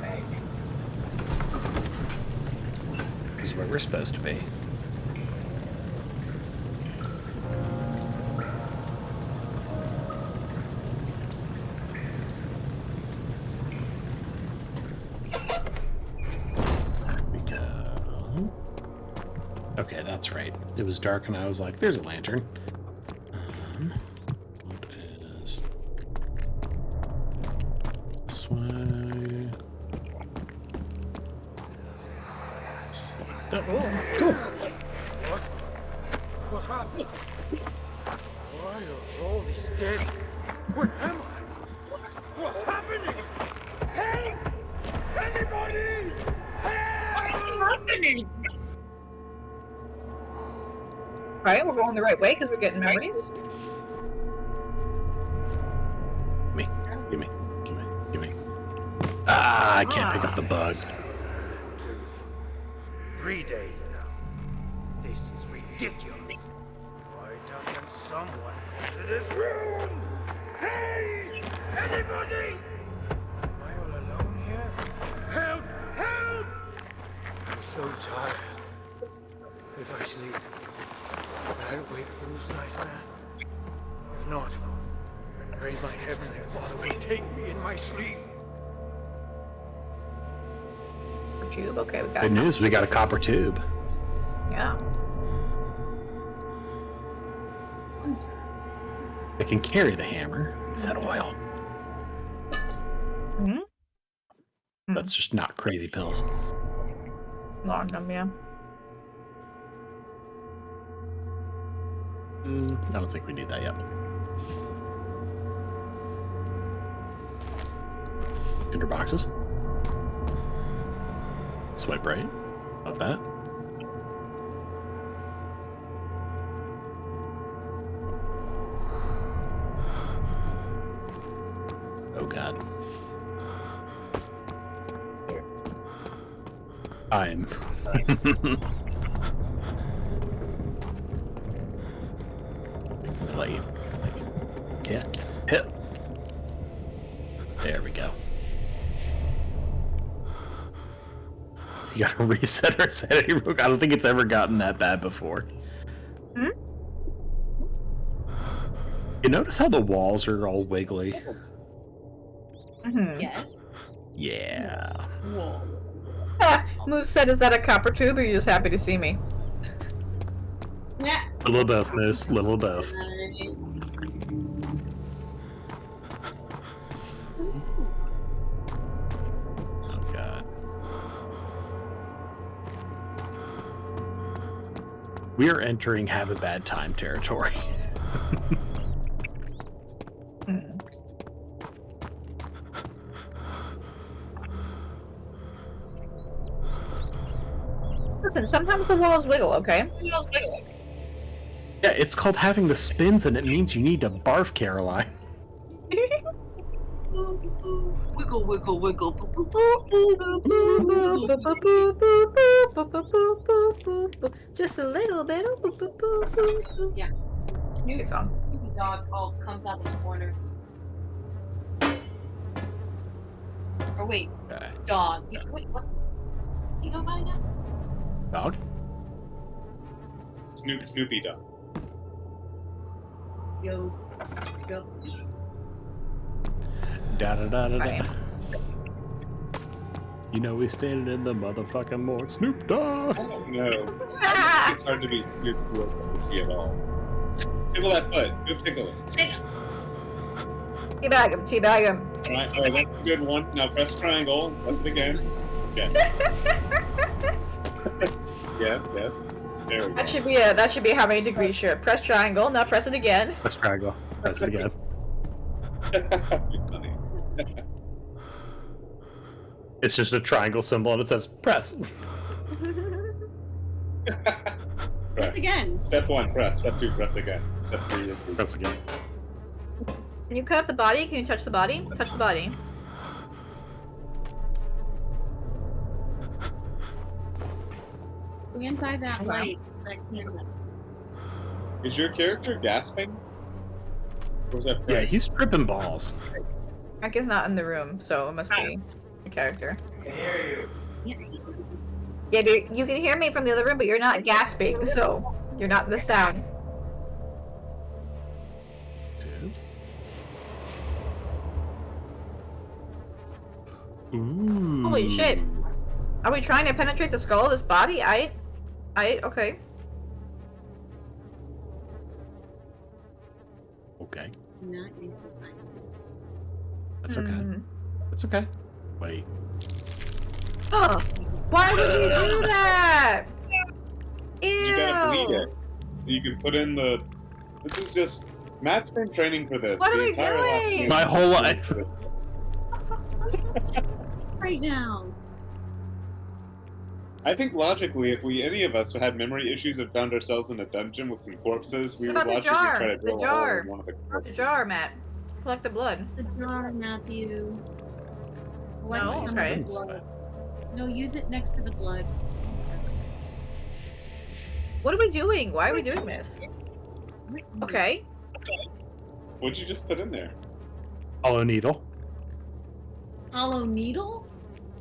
Speaker 1: This is where we're supposed to be. There we go. Okay, that's right. It was dark and I was like, there's a lantern. What is this way? Just like that. Cool.
Speaker 6: What happened? Why are all these dead? Where am I? What's happening? Help! Anybody! Help!
Speaker 2: Right, we're going the right way because we're getting memories.
Speaker 1: Give me. Ah, I can't pick up the bugs.
Speaker 6: 3 days now. This is ridiculous. Why doesn't someone come to this room? Hey! Anybody? Am I all alone here? Help! Help! I'm so tired. If I sleep, will I wake from this nightmare? If not, I pray my heavenly Father will take me in my sleep.
Speaker 2: Tube. Okay, we got
Speaker 1: Good news, we got a copper tube.
Speaker 2: Yeah.
Speaker 1: It can carry the hammer. Is that oil?
Speaker 2: Hmm?
Speaker 1: That's just not crazy pills.
Speaker 2: Laudanum, yeah.
Speaker 1: I don't think we need that yet. Tinder boxes. Swipe right. About that. Oh god. I'm. Let you. Yeah. Hit. There we go. You gotta reset our sanity real quick. I don't think it's ever gotten that bad before.
Speaker 2: Hmm?
Speaker 1: You notice how the walls are all wiggly?
Speaker 2: Mm-hmm.
Speaker 3: Yes.
Speaker 1: Yeah.
Speaker 3: Whoa.
Speaker 2: Moose said, "Is that a copper tube, or are you just happy to see me?"
Speaker 3: Yeah.
Speaker 1: Little of both, miss. Little of both.
Speaker 3: Nice.
Speaker 1: Oh god. We are entering have a bad time territory.
Speaker 2: Listen, sometimes the walls wiggle, okay?
Speaker 1: Yeah, it's called having the spins, and it means you need to barf, Caroline.
Speaker 3: Wiggle, wiggle, wiggle.
Speaker 2: Just a little bit.
Speaker 3: Yeah.
Speaker 2: Good song.
Speaker 3: Snoopy dog comes out of the corner. Or wait,
Speaker 1: Okay.
Speaker 3: dog. Wait, what? Do you go by now?
Speaker 1: Dog?
Speaker 5: Snoopy dog.
Speaker 3: Yo.
Speaker 1: Da da da da
Speaker 2: I
Speaker 1: da.
Speaker 2: am.
Speaker 1: You know we standing in the motherfucking morgue. Snoop Dogg.
Speaker 5: Oh no. I think it's hard to be Snoopy at all. Tickle that foot. Go tickle it.
Speaker 2: Teabag him, teabag him.
Speaker 5: Alright, that's a good one. Now press triangle. Press it again. Okay. Yes. There we go.
Speaker 2: That should be how many degrees shirt. Press triangle, now press it again.
Speaker 1: Let's triangle. Press it again.
Speaker 5: Funny.
Speaker 1: It's just a triangle symbol and it says press.
Speaker 3: Press again.
Speaker 5: Step 1, press. Step 2, press again. Step 3, repeat.
Speaker 1: Press again.
Speaker 2: Can you cut up the body? Can you touch the body? Touch the body.
Speaker 3: Stand by that light. That camera.
Speaker 5: Is your character gasping? Or was that
Speaker 1: Yeah,
Speaker 5: Frank?
Speaker 1: he's tripping balls.
Speaker 2: Frank is not in the room, so it must be a character. Yeah, dude, you can hear me from the other room, but you're not gasping, so you're not the sound.
Speaker 1: Ooh.
Speaker 2: Holy shit. Are we trying to penetrate the skull of this body? Okay.
Speaker 1: Okay.
Speaker 3: Not use this line.
Speaker 1: That's okay. That's okay. Wait.
Speaker 2: Oh, why would you do that? Ew.
Speaker 5: You gotta bleed it. You can put in the... This is just Matt's been training for this.
Speaker 2: What
Speaker 5: the
Speaker 2: are we
Speaker 5: entire last
Speaker 2: doing?
Speaker 5: game.
Speaker 1: My whole life.
Speaker 3: Right now.
Speaker 5: I think logically, if any of us had memory issues and found ourselves in a dungeon with some corpses, we
Speaker 2: What
Speaker 5: would
Speaker 2: about the
Speaker 5: logically
Speaker 2: jar?
Speaker 5: try to
Speaker 2: The
Speaker 5: drill a hole
Speaker 2: jar.
Speaker 5: in one of the
Speaker 2: The
Speaker 5: corpses.
Speaker 2: jar, Matt. Collect the blood.
Speaker 3: The jar, Matthew. Collect
Speaker 2: No?
Speaker 3: some
Speaker 2: Okay.
Speaker 3: of the blood. No, use it next to the blood.
Speaker 2: What are we doing? Why are we doing this? Okay.
Speaker 5: What'd you just put in there?
Speaker 1: Hollow needle.
Speaker 3: Hollow needle?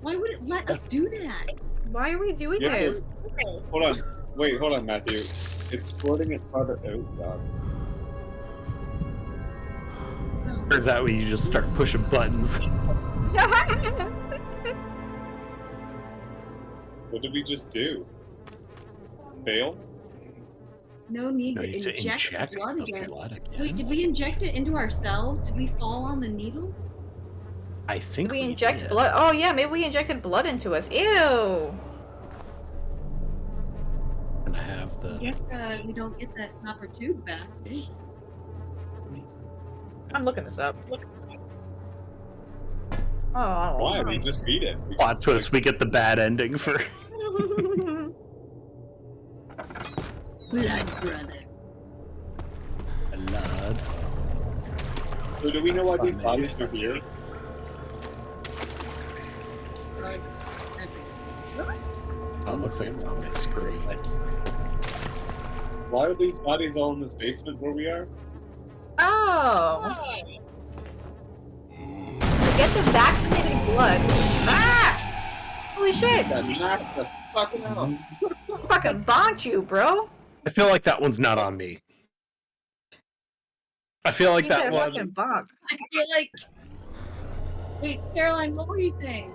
Speaker 3: Why would it let us do that?
Speaker 2: Why are we doing
Speaker 5: Yeah,
Speaker 2: this?
Speaker 5: Hold on. Wait, hold on, Matthew. It's squirting it farther. Oh, God.
Speaker 1: Or is that where you just start pushing buttons?
Speaker 5: What did we just do? Fail?
Speaker 3: No need
Speaker 1: No,
Speaker 3: to
Speaker 1: you
Speaker 3: inject,
Speaker 1: inject
Speaker 3: blood
Speaker 1: the
Speaker 3: again.
Speaker 1: blood again.
Speaker 3: Wait, did we inject it into ourselves? Did we fall on the needle?
Speaker 1: I think
Speaker 2: We inject
Speaker 1: did.
Speaker 2: blood. Oh yeah, maybe we injected blood into us. Ew.
Speaker 1: And I have
Speaker 3: I
Speaker 1: the.
Speaker 3: guess we don't get that copper tube back.
Speaker 2: I'm looking this up. Oh.
Speaker 5: Why? We just beat it. We
Speaker 1: Plot
Speaker 5: just,
Speaker 1: twist, we get the bad ending for.
Speaker 3: Blood brother.
Speaker 1: Blood.
Speaker 5: So do we know why these
Speaker 1: Fun,
Speaker 5: bodies are here?
Speaker 3: Blood everywhere.
Speaker 1: Oh, it looks like it's on my screen.
Speaker 5: Why are these bodies all in this basement where we are?
Speaker 2: Oh. To get the vaccinated blood. Ah! Holy shit!
Speaker 5: That knocked the fuck out.
Speaker 2: Fucking bonked you, bro.
Speaker 1: I feel like that one's not on me. I feel like
Speaker 2: He
Speaker 1: that
Speaker 2: said
Speaker 1: one.
Speaker 2: fucking bonk.
Speaker 3: I feel like. Wait, Caroline, what were you saying?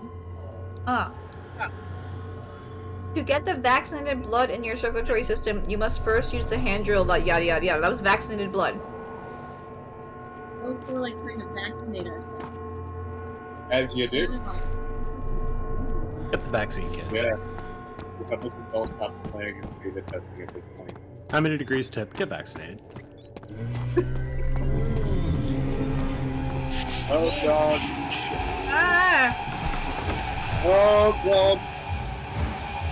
Speaker 2: To get the vaccinated blood in your circulatory system, you must first use the hand drill, like yada yada yada. That was vaccinated blood.
Speaker 3: Those were like trying to vaccinate ourselves.
Speaker 5: As you do.
Speaker 1: Get the vaccine, kids.
Speaker 5: Yeah. Republicans all stopped playing and beta testing at this point.
Speaker 1: How many degrees tip? Get vaccinated.
Speaker 5: Oh god.
Speaker 2: Ah!
Speaker 5: Oh god.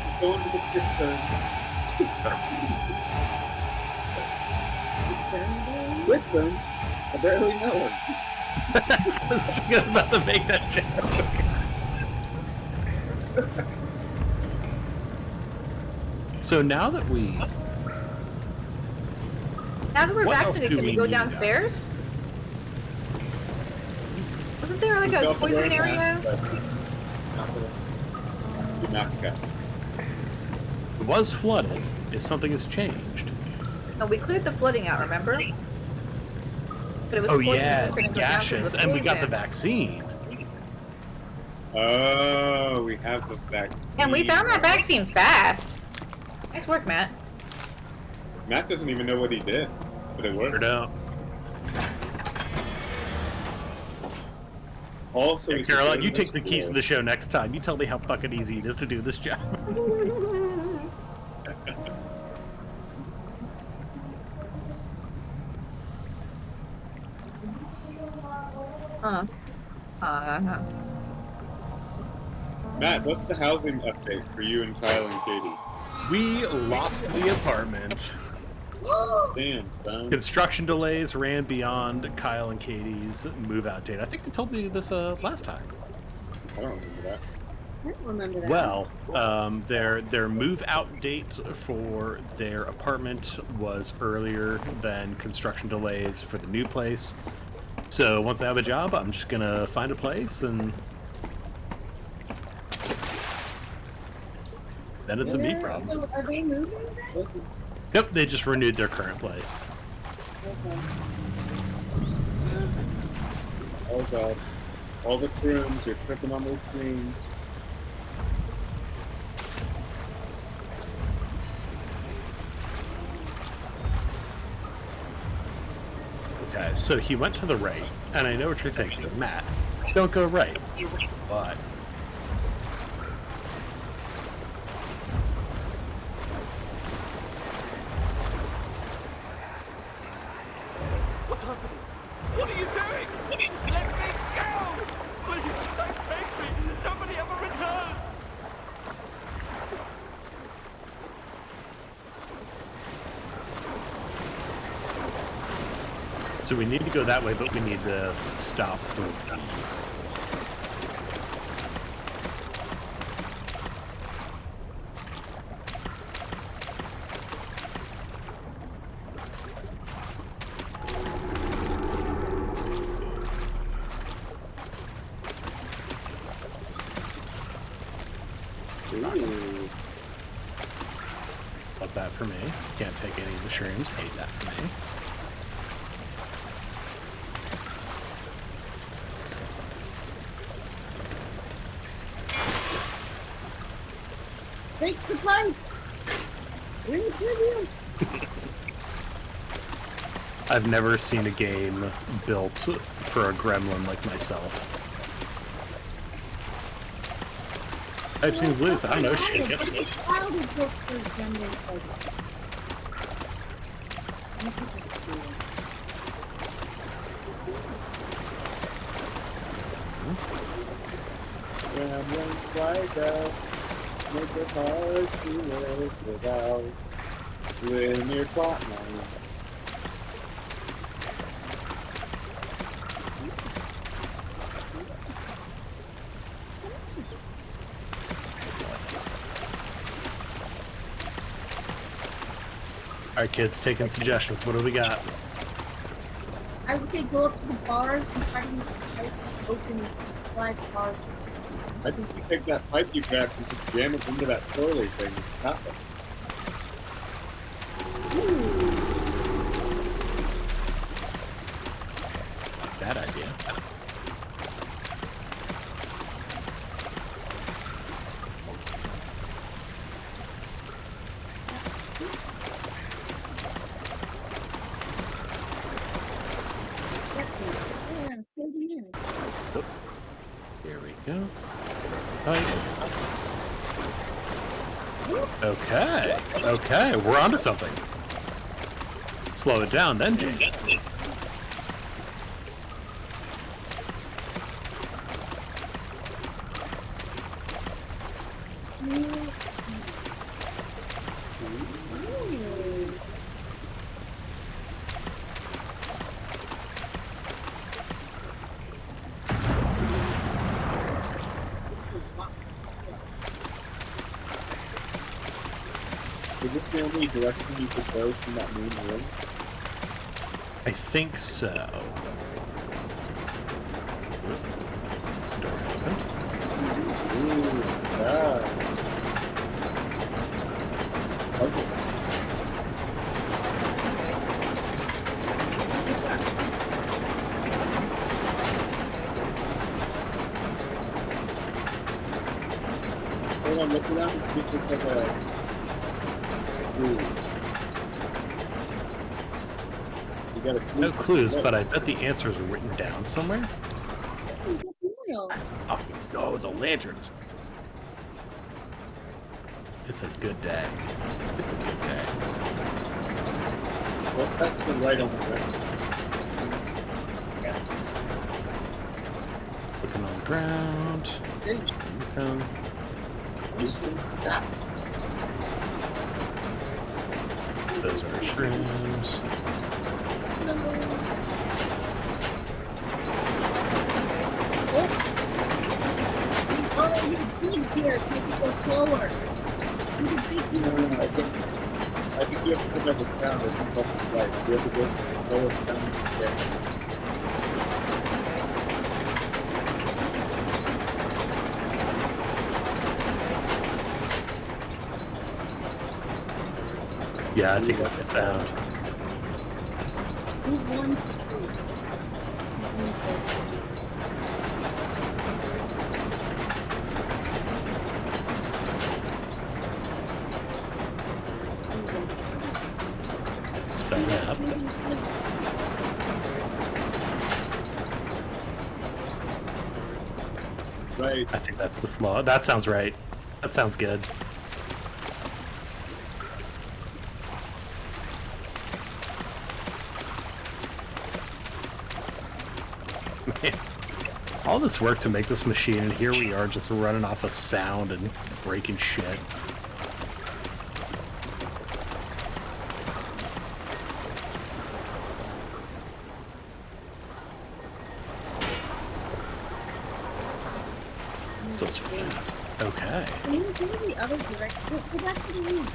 Speaker 5: He's going to the cistern. Cistern? I barely know him.
Speaker 1: I was just about to make that joke. So now that we.
Speaker 2: Now that we're
Speaker 1: What else
Speaker 2: vaccinated,
Speaker 1: do
Speaker 2: can we
Speaker 1: we
Speaker 2: go
Speaker 1: need
Speaker 2: downstairs? Wasn't there like a poison area?
Speaker 5: The mascot.
Speaker 1: It was flooded. If something has changed.
Speaker 2: No, we cleared the flooding out, remember? But it was
Speaker 1: Oh
Speaker 2: poison,
Speaker 1: yeah,
Speaker 2: we
Speaker 1: it's
Speaker 2: couldn't go down 'cause it was
Speaker 1: gaseous, and we got the
Speaker 2: poison.
Speaker 1: vaccine.
Speaker 5: Oh, we have the vaccine.
Speaker 2: And we found that vaccine fast. Nice work, Matt.
Speaker 5: Matt doesn't even know what he did, but it worked.
Speaker 1: Figured out.
Speaker 5: Also,
Speaker 1: Hey,
Speaker 5: we should
Speaker 1: Caroline,
Speaker 5: go
Speaker 1: you
Speaker 5: to
Speaker 1: take the keys to
Speaker 5: school.
Speaker 1: the show next time. You tell me how fucking easy it is to do this job.
Speaker 5: Matt, what's the housing update for you and Kyle and Katie?
Speaker 1: We lost the apartment.
Speaker 5: Damn, son.
Speaker 1: Construction delays ran beyond Kyle and Katie's move-out date. I think I told you this last time.
Speaker 5: I don't remember that.
Speaker 3: I don't remember that.
Speaker 1: Well, their move-out date for their apartment was earlier than construction delays for the new place. So once I have a job, I'm just gonna find a place, and then it's a me problem.
Speaker 3: So are they moving then?
Speaker 1: Yep, they just renewed their current place.
Speaker 3: Okay.
Speaker 5: Oh god. All the shrooms, you're tripping on those shrooms.
Speaker 1: Okay, so he went to the right, and I know what you're thinking, Matt. Don't go right. But So we need to go that way, but we need to stop the...
Speaker 5: Ooh.
Speaker 1: Love that for me. Can't take any of the shrooms. Hate that for me.
Speaker 7: Take the pipe! Bring it with you!
Speaker 1: I've never seen a game built for a gremlin like myself. Pipe seems loose. I don't know shit.
Speaker 5: Gremlins like us make it hard to live without linear plot lines.
Speaker 1: Alright, kids, taking suggestions. What do we got?
Speaker 7: I would say go up to the bars and try to use the pipe to open flag bars.
Speaker 5: I think you take that pipe you grabbed and just jam it into that twirly thing. Nothing.
Speaker 1: Bad idea. Here we go. Okay. Okay, we're onto something. Slow it down then, Jake.
Speaker 5: Is this the only direction you could go from that main room?
Speaker 1: I think so. This door opened.
Speaker 5: Ooh, yeah. Puzzle. Hold on, look around and see if there's like a... Ooh. You got a clue
Speaker 1: No
Speaker 5: for
Speaker 1: clues,
Speaker 5: some
Speaker 1: but I bet the answers are written down somewhere.
Speaker 7: That's
Speaker 1: Fucking go, the lanterns. It's a good day. It's a good day.
Speaker 5: What's that to the right on the ground? Yeah.
Speaker 1: Looking on the ground. Come. Those are shrooms.
Speaker 7: Oh, you big gear, make it go slower. You did big gear.
Speaker 5: No, I think you have to put that as down. I think that's right. You have to go lowest down. Yeah.
Speaker 1: Yeah, I think it's the sound.
Speaker 7: Move one.
Speaker 1: Sped up.
Speaker 5: That's right.
Speaker 1: I think that's the slow. That sounds right. That sounds good. Man, all this work to make this machine, and here we are just running off of sound and breaking shit. Those are fast. Okay.
Speaker 7: Can you go in the other direction? Go back to the room.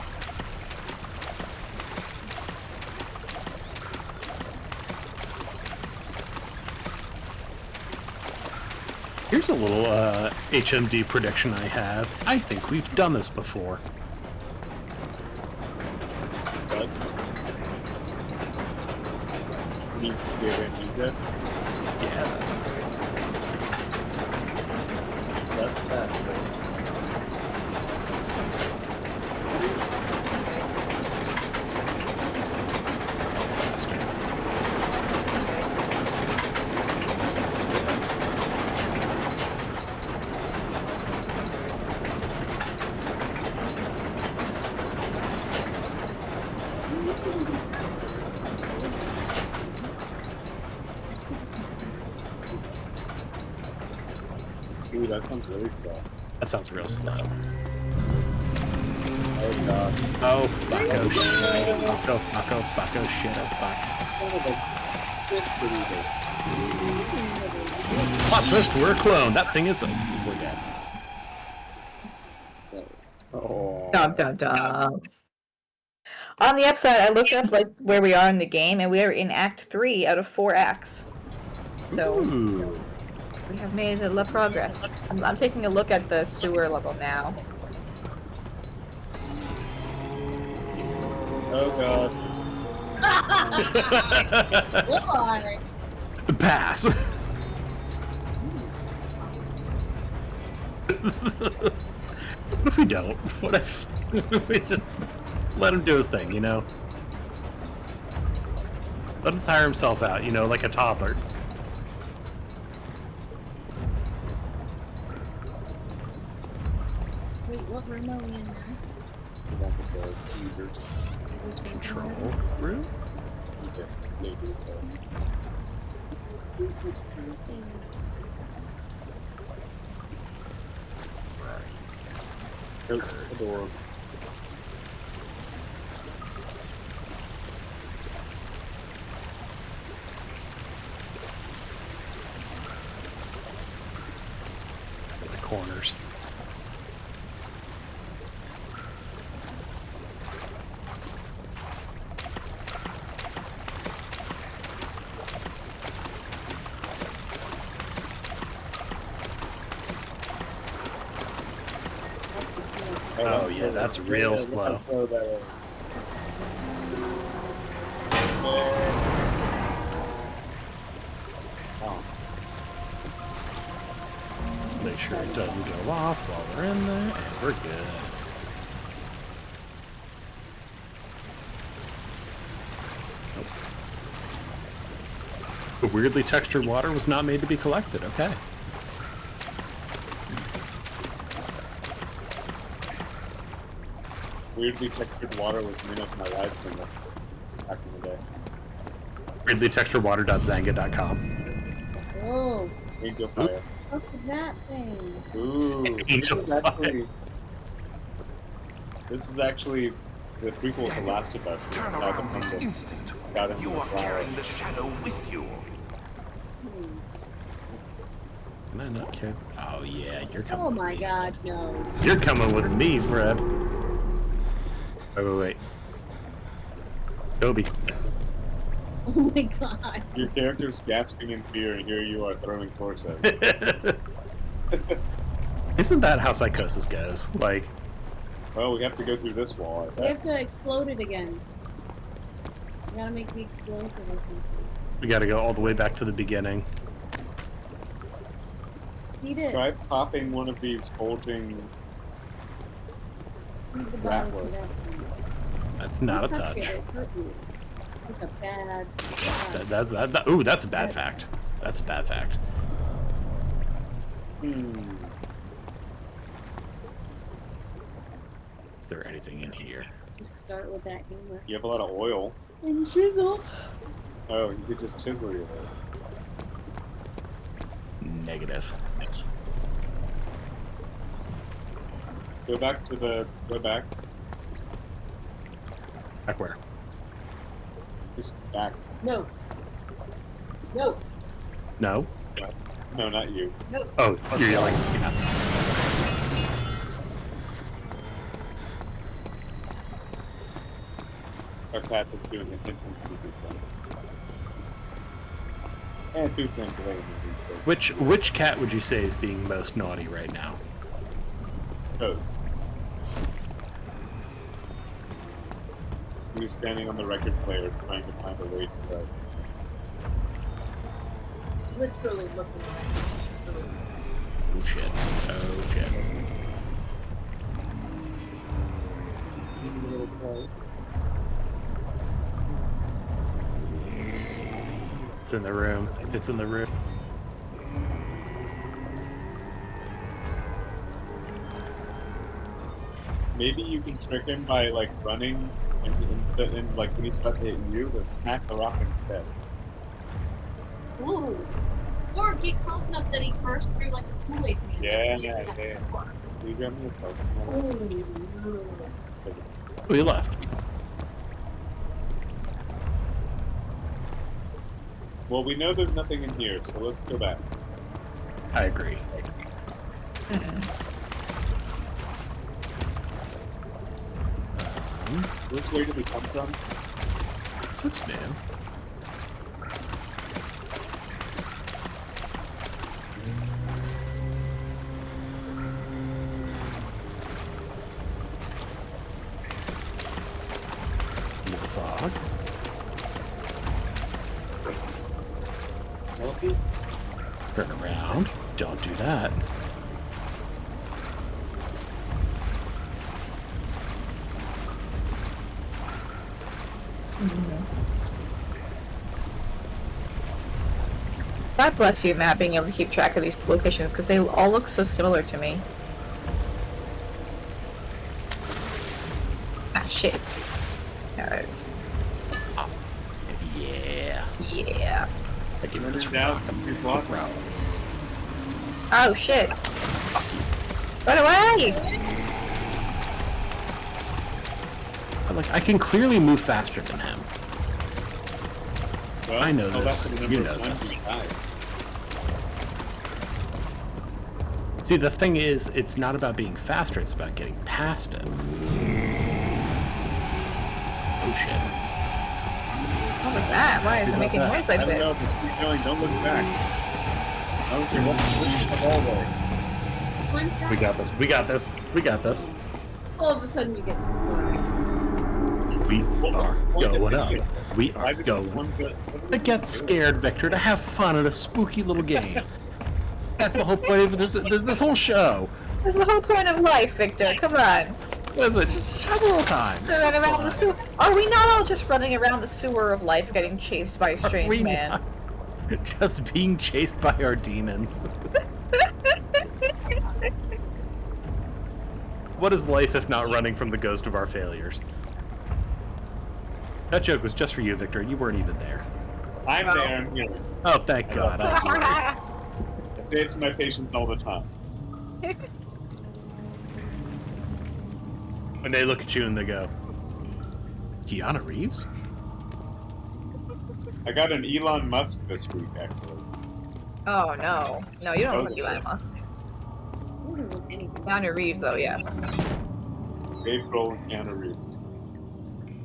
Speaker 1: Here's a little HMD prediction I have. I think we've done this before.
Speaker 5: What? Need to get Amnesia?
Speaker 1: Yeah, that's
Speaker 5: That's
Speaker 1: faster. Fast.
Speaker 5: Ooh, that sounds really slow.
Speaker 1: That sounds real slow.
Speaker 5: Oh god.
Speaker 1: Oh, bucko shit. Bucko shit. Plot twist, we're a clone. That thing is we're dead.
Speaker 5: Oh.
Speaker 2: Dum. On the upside, I looked up like where we are in the game, and we are in Act 3 out of 4 acts. So
Speaker 1: Ooh.
Speaker 2: we have made a lot of progress. I'm taking a look at the sewer level now.
Speaker 5: Oh god.
Speaker 7: Why?
Speaker 1: Pass. What if we don't? What if we just let him do his thing, you know? Let him tire himself out, you know, like a toddler.
Speaker 7: Wait, what room are we in now?
Speaker 1: Control room?
Speaker 7: Who's printing?
Speaker 5: Open the door.
Speaker 1: The corners. Oh yeah, that's real slow. Make sure it doesn't go off while we're in there, and we're good. The weirdly textured water was not made to be collected, okay.
Speaker 5: Weirdly textured water was made of my life back in the day.
Speaker 1: Weirdlytexturedwater.zanga.com.
Speaker 7: Oh,
Speaker 5: Angel Fire.
Speaker 7: what is that thing?
Speaker 5: Ooh,
Speaker 1: Angel
Speaker 5: this is actually the prequel to Last of Us.
Speaker 6: Turn
Speaker 5: It's how the
Speaker 6: around this
Speaker 5: fungus
Speaker 6: instant.
Speaker 5: got into
Speaker 6: You
Speaker 5: the
Speaker 6: are
Speaker 5: flower.
Speaker 6: carrying the shadow with you.
Speaker 1: Can I not care? Oh yeah, you're coming.
Speaker 7: Oh
Speaker 1: with
Speaker 7: my
Speaker 1: me.
Speaker 7: god, no.
Speaker 1: You're coming with me, Fred. Wait. Toby.
Speaker 7: Oh my god.
Speaker 5: Your character's gasping in fear, and here you are throwing torsos.
Speaker 1: Isn't that how psychosis goes? Like,
Speaker 5: Well, we have to go through this wall, I
Speaker 7: We
Speaker 5: bet.
Speaker 7: have to explode it again. We gotta make the explosive or something.
Speaker 1: we gotta go all the way back to the beginning.
Speaker 7: Eat it.
Speaker 5: Try popping one of these bulging...
Speaker 7: Eat the
Speaker 5: rat
Speaker 7: bottle
Speaker 5: work.
Speaker 7: for that thing.
Speaker 1: That's not a
Speaker 7: Don't
Speaker 1: touch.
Speaker 7: it, it hurt you. It's a bad.
Speaker 1: Ooh, that's a bad fact. That's a bad fact. Is there anything in here?
Speaker 7: Just start with that hammer.
Speaker 5: You have a lot of oil.
Speaker 7: And chisel.
Speaker 5: Oh, you could just chisel your oil.
Speaker 1: Negative.
Speaker 5: Go back.
Speaker 1: Back where?
Speaker 5: Just back.
Speaker 7: No. No.
Speaker 1: No?
Speaker 5: No, not you.
Speaker 7: No.
Speaker 1: Oh, you're yelling at cats.
Speaker 5: our cat is doing an infancy thing. And who can blame him?
Speaker 1: Which cat would you say is being most naughty right now?
Speaker 5: Those. He was standing on the record player trying to find a way to go.
Speaker 7: Literally looking like
Speaker 1: Oh shit. Oh shit. It's in the room. It's in the room.
Speaker 5: Maybe you can trick him by like running and like when he's about to hit you, then smack the rock instead.
Speaker 7: Ooh. Or get close enough that he bursts through like a Kool-Aid man.
Speaker 5: Yeah. We got me this house.
Speaker 1: We left.
Speaker 5: Well, we know there's nothing in here, so let's go back.
Speaker 1: I agree.
Speaker 5: Which way did we come from?
Speaker 1: This looks new. Fog.
Speaker 5: Healthy?
Speaker 1: Turn around. Don't do that.
Speaker 2: God bless you, Matt, being able to keep track of these locations because they all look so similar to me. Ah, shit. There it is.
Speaker 1: Yeah.
Speaker 2: Yeah.
Speaker 1: I give
Speaker 5: Run
Speaker 1: this
Speaker 5: him down.
Speaker 1: rock.
Speaker 5: He's locked.
Speaker 2: Oh, shit. Run away!
Speaker 1: But like, I can clearly move faster than him.
Speaker 5: Well,
Speaker 1: I know
Speaker 5: go
Speaker 1: this.
Speaker 5: back to the number
Speaker 1: You
Speaker 5: of
Speaker 1: know
Speaker 5: times
Speaker 1: this.
Speaker 5: we died.
Speaker 1: See, the thing is, it's not about being faster, it's about getting past it. Oh shit.
Speaker 2: What was that? Why is it making noise like
Speaker 5: I don't know,
Speaker 2: this?
Speaker 5: but keep going, don't look back. I don't care what's the hallway.
Speaker 1: We got this. We got this. We got this.
Speaker 7: all of a sudden you get.
Speaker 1: We are going up. We
Speaker 5: Why
Speaker 1: are
Speaker 5: did
Speaker 1: going.
Speaker 5: one go-
Speaker 1: To get scared, Victor, to have fun at a spooky little game. That's the whole point of this whole show.
Speaker 2: That's the whole point of life, Victor. Come on.
Speaker 1: What is it? Just have a little time. Just
Speaker 2: Run
Speaker 1: have
Speaker 2: around the
Speaker 1: fun.
Speaker 2: sewer. Are we not all just running around the sewer of life getting chased by a
Speaker 1: Are
Speaker 2: strange
Speaker 1: we
Speaker 2: man?
Speaker 1: not just being chased by our demons. What is life if not running from the ghost of our failures? That joke was just for you, Victor. You weren't even there.
Speaker 5: I'm there, I'm here.
Speaker 1: Oh, thank God. I'm sorry.
Speaker 5: I say it to my patients all the time.
Speaker 1: When they look at you and they go, Keanu Reeves?
Speaker 5: I got an Elon Musk this week, actually.
Speaker 2: Oh no. No, you don't look like Elon Musk.
Speaker 7: Doesn't look anything.
Speaker 2: Keanu Reeves, though, yes.
Speaker 5: Dave Grohl and Keanu Reeves.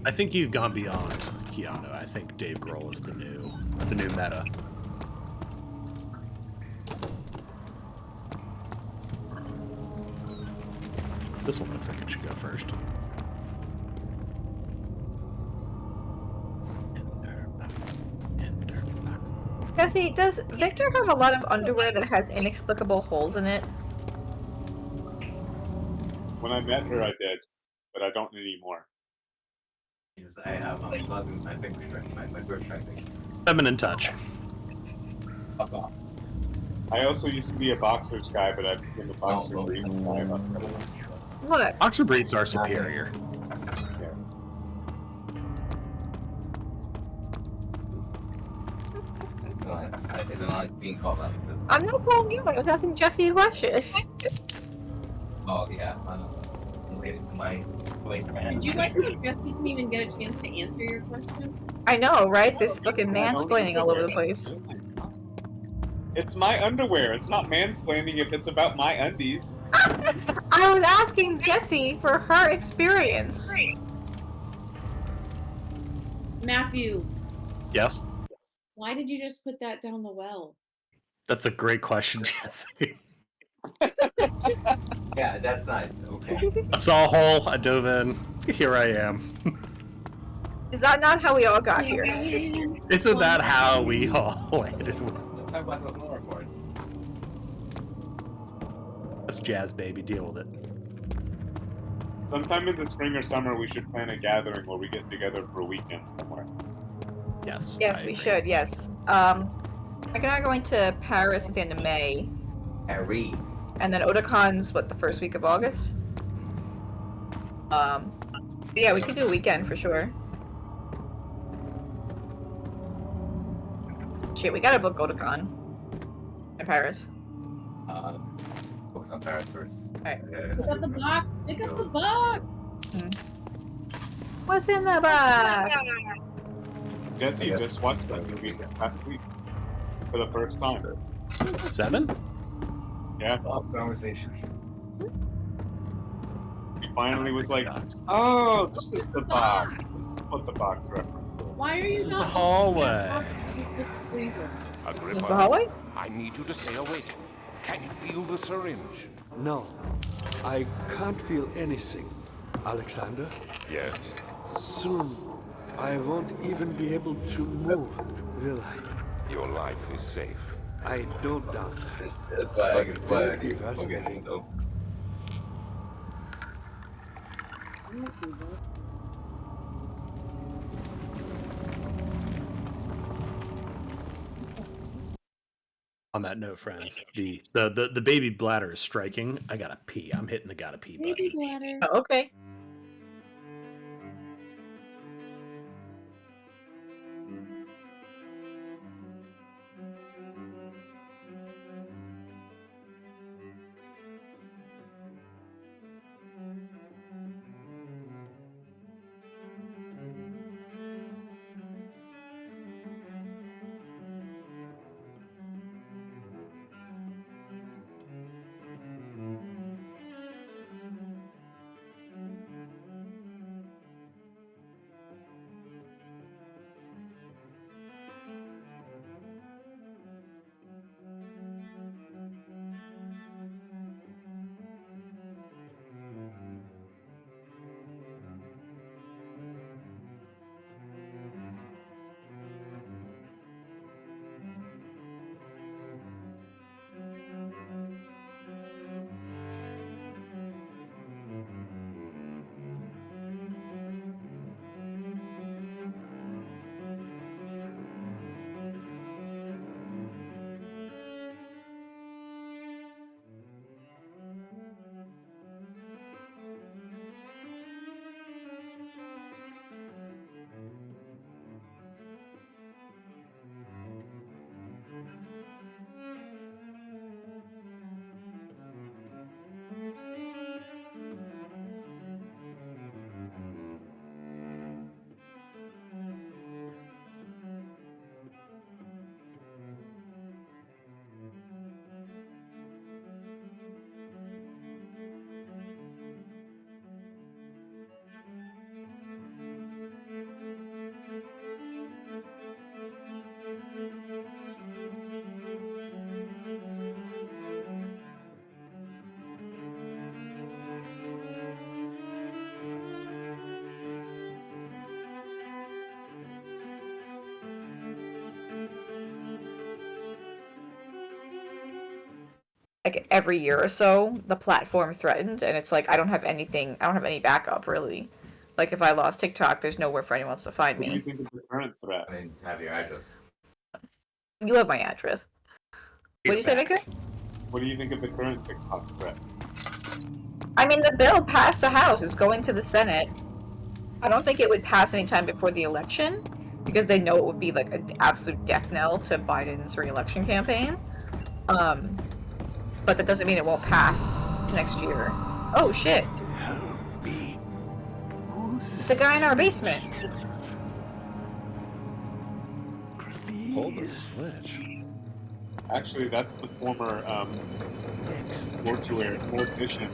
Speaker 1: I think you've gone beyond Keanu. I think Dave Grohl is the new meta. This one looks like it should go first.
Speaker 2: Jesse, does Victor have a lot of underwear that has inexplicable holes in it?
Speaker 5: When I met her, I did, but I don't anymore.
Speaker 4: Yes, I have my finger stretch, my grip stretching.
Speaker 1: Feminine touch.
Speaker 4: Fuck off.
Speaker 5: I also used to be a boxers guy, but I became a boxer brief guy.
Speaker 2: Look.
Speaker 1: Boxer breeds are superior.
Speaker 4: I did not being called out.
Speaker 2: I'm not calling you. I was asking Jesse questions.
Speaker 4: Oh yeah, I'm related to my man.
Speaker 7: Did you guys know Jess doesn't even get a chance to answer your question?
Speaker 2: I know, right? This fucking mansplaining all over the place.
Speaker 5: It's my underwear. It's not mansplaining if it's about my undies.
Speaker 2: I was asking Jesse for her experience.
Speaker 3: Matthew,
Speaker 1: Yes?
Speaker 3: why did you just put that down the well?
Speaker 1: That's a great question, Jesse.
Speaker 4: Yeah, that's nice. Okay.
Speaker 1: I saw a hole, I dove in, here I am.
Speaker 2: Is that not how we all got here?
Speaker 1: Isn't that how we all landed?
Speaker 4: Let's talk about the lore force.
Speaker 1: That's jazz, baby, deal with it.
Speaker 5: Sometime in the spring or summer, we should plan a gathering where we get together for a weekend somewhere.
Speaker 1: Yes.
Speaker 2: Yes,
Speaker 1: I
Speaker 2: we
Speaker 1: agree.
Speaker 2: should. Yes. Mike and I are going to Paris at the end of May,
Speaker 4: Harry.
Speaker 2: and then Otacon's what, the first week of August. Yeah, we could do a weekend for sure. Shit, we gotta book Otakon in Paris.
Speaker 4: Focus on Paris first.
Speaker 2: Alright.
Speaker 7: Pick up the box. Pick up the box.
Speaker 2: What's in the box?
Speaker 5: Jesse just watched that movie this past week for the first time.
Speaker 1: 7?
Speaker 5: Yeah,
Speaker 4: Off conversation.
Speaker 5: he finally was like, "Oh, this is the box. This is what the box reference."
Speaker 3: Why are you
Speaker 1: This is
Speaker 3: not
Speaker 1: the hallway.
Speaker 2: Is the hallway?
Speaker 8: I need you to stay awake. Can you feel the syringe?
Speaker 6: No, I can't feel anything. Alexander,
Speaker 8: Yes.
Speaker 6: soon I won't even be able to move, will I?
Speaker 8: Your life is safe.
Speaker 6: I don't doubt that.
Speaker 4: That's why I can
Speaker 6: Very
Speaker 4: keep
Speaker 6: fascinating.
Speaker 4: forgetting though.
Speaker 1: On that note, friends, the baby bladder is striking. I gotta pee. I'm hitting the gotta pee button.
Speaker 3: baby bladder?
Speaker 2: Oh, okay. Like every year or so, the platform threatened, and it's like I don't have anything. I don't have any backup really. Like if I lost TikTok, there's nowhere for anyone else to find
Speaker 5: What do you
Speaker 2: me.
Speaker 5: think of the current threat?
Speaker 4: I mean, have your address.
Speaker 2: You have my address. What did you say, Victor?
Speaker 5: What do you think of the current TikTok threat?
Speaker 2: I mean, the bill passed the House. It's going to the Senate. I don't think it would pass anytime before the election because they know it would be like an absolute death knell to Biden's re-election campaign. But that doesn't mean it won't pass next year. Oh shit!
Speaker 6: Help me.
Speaker 2: It's a guy in our basement.
Speaker 1: Pull the
Speaker 6: Please.
Speaker 1: switch.
Speaker 5: Actually, that's the former mortician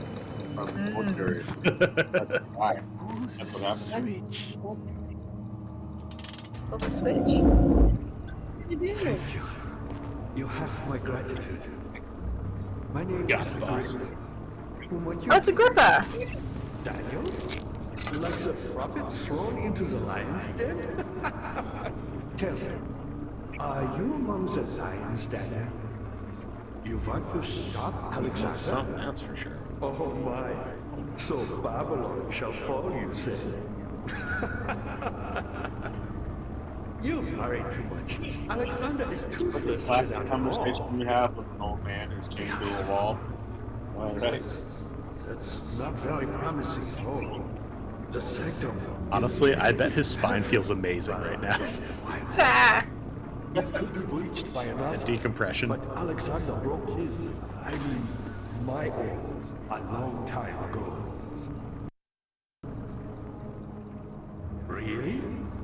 Speaker 5: from Mortuary. That's the guy. That's what happened.
Speaker 6: Switch.
Speaker 2: Flip the switch.
Speaker 3: You do.
Speaker 6: Thank you. You have my gratitude. My name
Speaker 1: Yeah,
Speaker 6: is
Speaker 1: boss.
Speaker 2: Oh, it's Agrippa!
Speaker 6: Daniel? Like the prophet thrown into the lion's den? Tell me, are you among the lions, Daniel? You want to stop Alexander?
Speaker 1: Something, that's for sure.
Speaker 6: Oh my. So Babylon shall fall, you say? You worry too much. Alexander is toothless
Speaker 5: Classic
Speaker 6: without a
Speaker 5: conversation
Speaker 6: mole.
Speaker 5: you have with an old man who's chained to a wall. All right.
Speaker 6: That's not very promising at all. The sanctum.
Speaker 1: Honestly, I bet his spine feels amazing right now.
Speaker 2: Ta!
Speaker 6: It could be breached by another.
Speaker 1: The decompression.
Speaker 6: But Alexander broke his, I mean, my oath a long time ago. Really?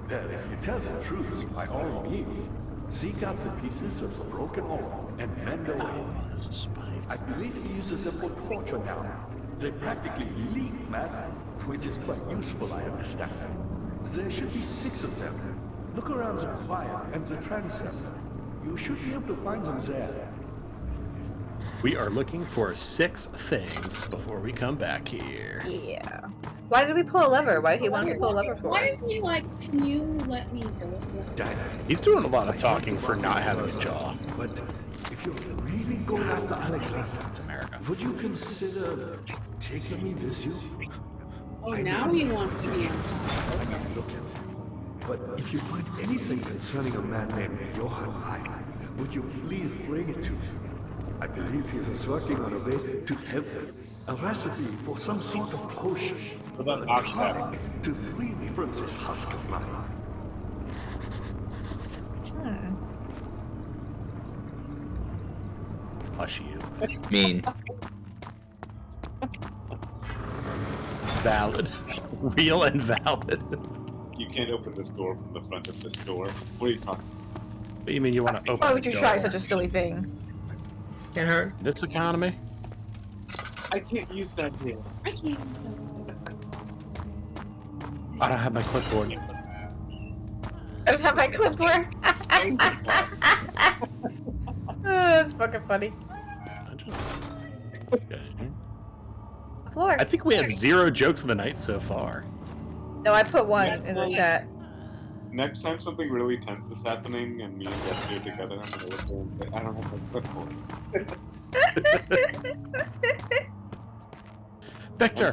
Speaker 6: Well, if you tell the truth, by all means, seek out the pieces of the broken oath and mend away.
Speaker 1: Oh, this is spines.
Speaker 6: I believe he uses them for torture now. They practically leak matter, which is quite useful, I understand. There should be 6 of them. Look around the choir and the transept. You should be able to find them there.
Speaker 1: We are looking for 6 things before we come back here.
Speaker 2: Yeah. Why did we pull a lever? Why did he want to pull a lever for?
Speaker 3: Why is he like, can you let me go?
Speaker 6: Daniel,
Speaker 1: He's doing a lot of talking for not having a jaw.
Speaker 6: but if you're really going after Alexander,
Speaker 1: It's America.
Speaker 6: would you consider taking me with you?
Speaker 3: Oh, now he wants to be on.
Speaker 6: Look at me. But if you find anything concerning a man named Johann Reich, would you please bring it to me? I believe he was working on a way to help me. A recipe for some sort of potion.
Speaker 5: For that
Speaker 6: a
Speaker 5: box
Speaker 6: tonic to free me from this husk of mine.
Speaker 1: Hush you.
Speaker 4: Mean.
Speaker 1: Valid. Real and valid.
Speaker 5: You can't open this door from the front of this door. What are you talking
Speaker 1: What do you mean you want to open
Speaker 2: Why would
Speaker 1: the
Speaker 2: you
Speaker 1: door?
Speaker 2: try such a silly thing?
Speaker 4: Can't hurt.
Speaker 1: This economy?
Speaker 5: about? I can't use that here.
Speaker 3: I can't use that.
Speaker 1: I don't have my clipboard.
Speaker 2: I don't have my clipboard. That's fucking funny.
Speaker 1: Okay.
Speaker 2: Floor.
Speaker 1: I think we had 0 jokes of the night so far.
Speaker 2: No, I put one in the chat.
Speaker 5: Next time something really tense is happening and me and Jesse are together, I'm gonna look there and say, I don't have my clipboard.
Speaker 1: Victor,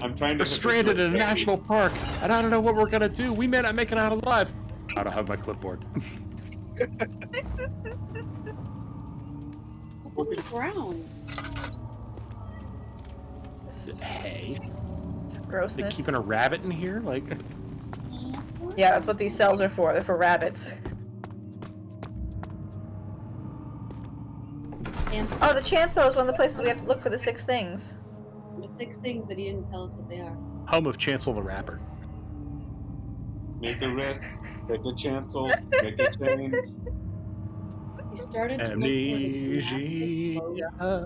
Speaker 5: I'm trying to
Speaker 1: we're stranded in a national park, and I don't know what we're gonna do. We may not make it out alive. I don't have my clipboard.
Speaker 3: What's on the ground?
Speaker 1: Hey,
Speaker 2: It's
Speaker 1: they
Speaker 2: grossness.
Speaker 1: keeping a rabbit in here? Like,
Speaker 2: Yeah, that's what these cells are for. They're for rabbits.
Speaker 3: And
Speaker 2: Oh, the chancel is one of the places we have to look for the 6 things.
Speaker 3: the 6 things that he didn't tell us what they are.
Speaker 1: home of Chancel the Rapper.
Speaker 5: Make a risk, take a chancel, make a change.
Speaker 3: He started to look for the
Speaker 1: Amnesia.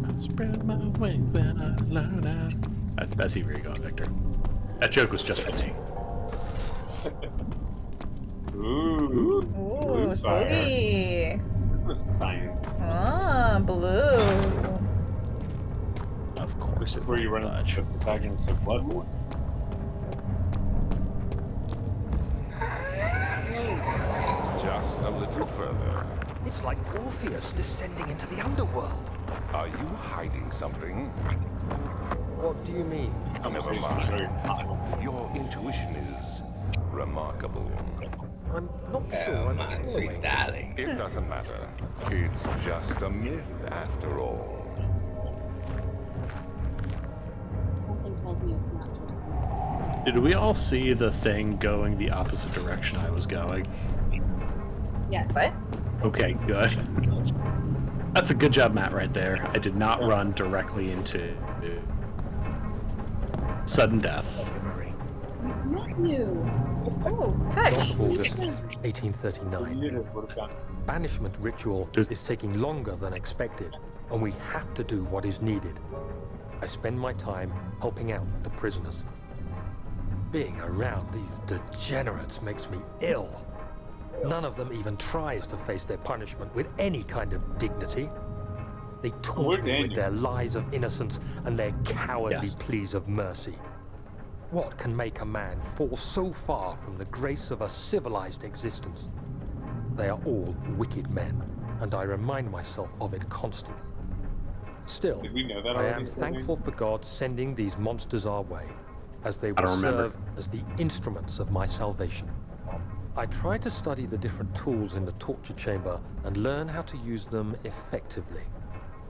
Speaker 1: I spread my wings and I learn out. I see where you're going, Victor. That joke was just for me.
Speaker 5: Ooh.
Speaker 2: Ooh,
Speaker 5: fire.
Speaker 2: spooky.
Speaker 5: For science.
Speaker 2: Ah, blue.
Speaker 1: Of course,
Speaker 5: This is
Speaker 1: it
Speaker 5: where you
Speaker 1: might
Speaker 5: run
Speaker 1: budge.
Speaker 5: into the protagonist of Bloodborne.
Speaker 8: Just a little further.
Speaker 9: It's like Orpheus descending into the underworld.
Speaker 8: Are you hiding something?
Speaker 9: What do you mean?
Speaker 8: Never mind. Your intuition is remarkable.
Speaker 9: I'm not sure I'm
Speaker 4: My sweet
Speaker 9: following.
Speaker 4: darling.
Speaker 8: It doesn't matter. It's just a myth after all.
Speaker 3: Something tells me it's not just him.
Speaker 1: Did we all see the thing going the opposite direction I was going?
Speaker 3: Yes.
Speaker 2: What?
Speaker 1: Okay, good. That's a good job, Matt, right there. I did not run directly into sudden death.
Speaker 3: Not you.
Speaker 2: Oh,
Speaker 9: Start
Speaker 2: touch.
Speaker 9: of August,
Speaker 5: You
Speaker 9: 1839.
Speaker 5: would have gone.
Speaker 9: Banishment ritual
Speaker 1: Does-
Speaker 9: is taking longer than expected, and we have to do what is needed. I spend my time helping out the prisoners. Being around these degenerates makes me ill. None of them even tries to face their punishment with any kind of dignity. They taunt me with their lies of innocence and their cowardly pleas of mercy. What can make a man fall so far from the grace of a civilized existence? They are all wicked men, and I remind myself of it constantly. Still,
Speaker 5: Did we know that
Speaker 9: I
Speaker 5: already,
Speaker 9: am
Speaker 5: Tony?
Speaker 9: thankful for God sending these monsters our way, as they will serve as the instruments of my salvation. I try to study the different tools in the torture chamber and learn how to use them effectively.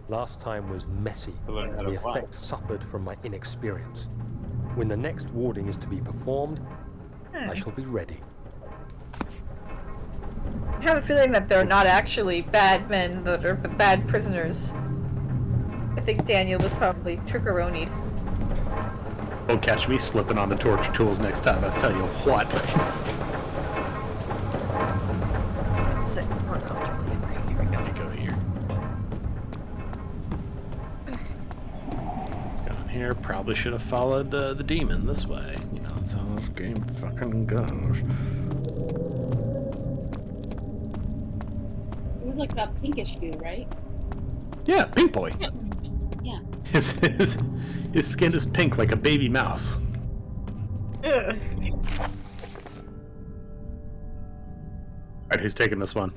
Speaker 9: Last time was messy, and the effect suffered from my inexperience. When the next warding is to be performed, I shall be ready.
Speaker 2: I have a feeling that they're not actually bad men, that are bad prisoners. I think Daniel was probably trickeronied.
Speaker 1: Don't catch me slipping on the torture tools next time, I'll tell you what.
Speaker 2: Sit more comfortably. Okay, here we go.
Speaker 1: Go here. Let's go in here. Probably should have followed the demon this way. You know, that's how this game fucking goes.
Speaker 3: It was like a pinkish hue, right?
Speaker 1: Yeah, pink boy.
Speaker 3: Yeah.
Speaker 1: His skin is pink like a baby mouse.
Speaker 2: Ugh.
Speaker 1: Alright, who's taking this one?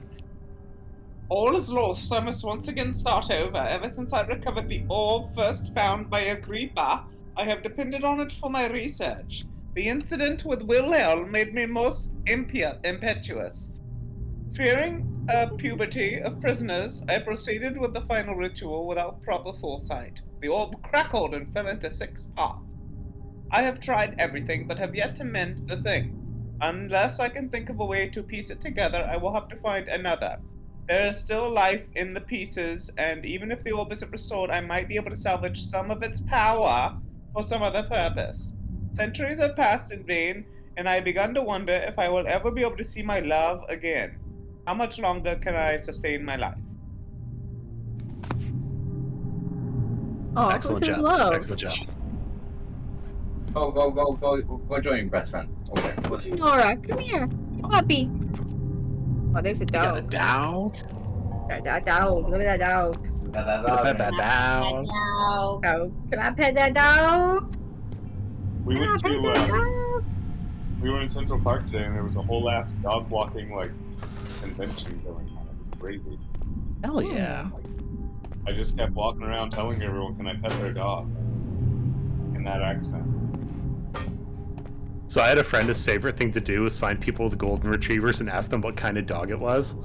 Speaker 10: All is lost. I must once again start over. Ever since I recovered the orb first found by Agrippa, I have depended on it for my research. The incident with Wilhelm made me most impetuous. Fearing a puberty of prisoners, I proceeded with the final ritual without proper foresight. The orb crackled and fell into 6 parts. I have tried everything, but have yet to mend the thing. Unless I can think of a way to piece it together, I will have to find another. There is still life in the pieces, and even if the orb isn't restored, I might be able to salvage some of its power for some other purpose. Centuries have passed in vain, and I have begun to wonder if I will ever be able to see my love again. How much longer can I sustain my life?
Speaker 2: Oh,
Speaker 1: Excellent
Speaker 2: who's his
Speaker 1: job.
Speaker 2: love?
Speaker 1: Excellent job.
Speaker 4: Go join your best friend. Okay.
Speaker 2: Nora, come here. Puppy. Oh, there's a
Speaker 1: You got a
Speaker 2: dog.
Speaker 1: dog?
Speaker 2: That dog. Look at that dog.
Speaker 1: Pet that dog.
Speaker 2: Oh, can I pet that dog?
Speaker 5: We
Speaker 2: Can I
Speaker 5: went
Speaker 2: pet that
Speaker 5: to
Speaker 2: dog?
Speaker 5: we were in Central Park today, and there was a whole ass dog walking like convention going on. It's crazy.
Speaker 1: Hell yeah.
Speaker 5: I just kept walking around telling everyone, "Can I pet their dog?" In that accent.
Speaker 1: So I had a friend, his favorite thing to do was find people with golden retrievers and ask them what kind of dog it was.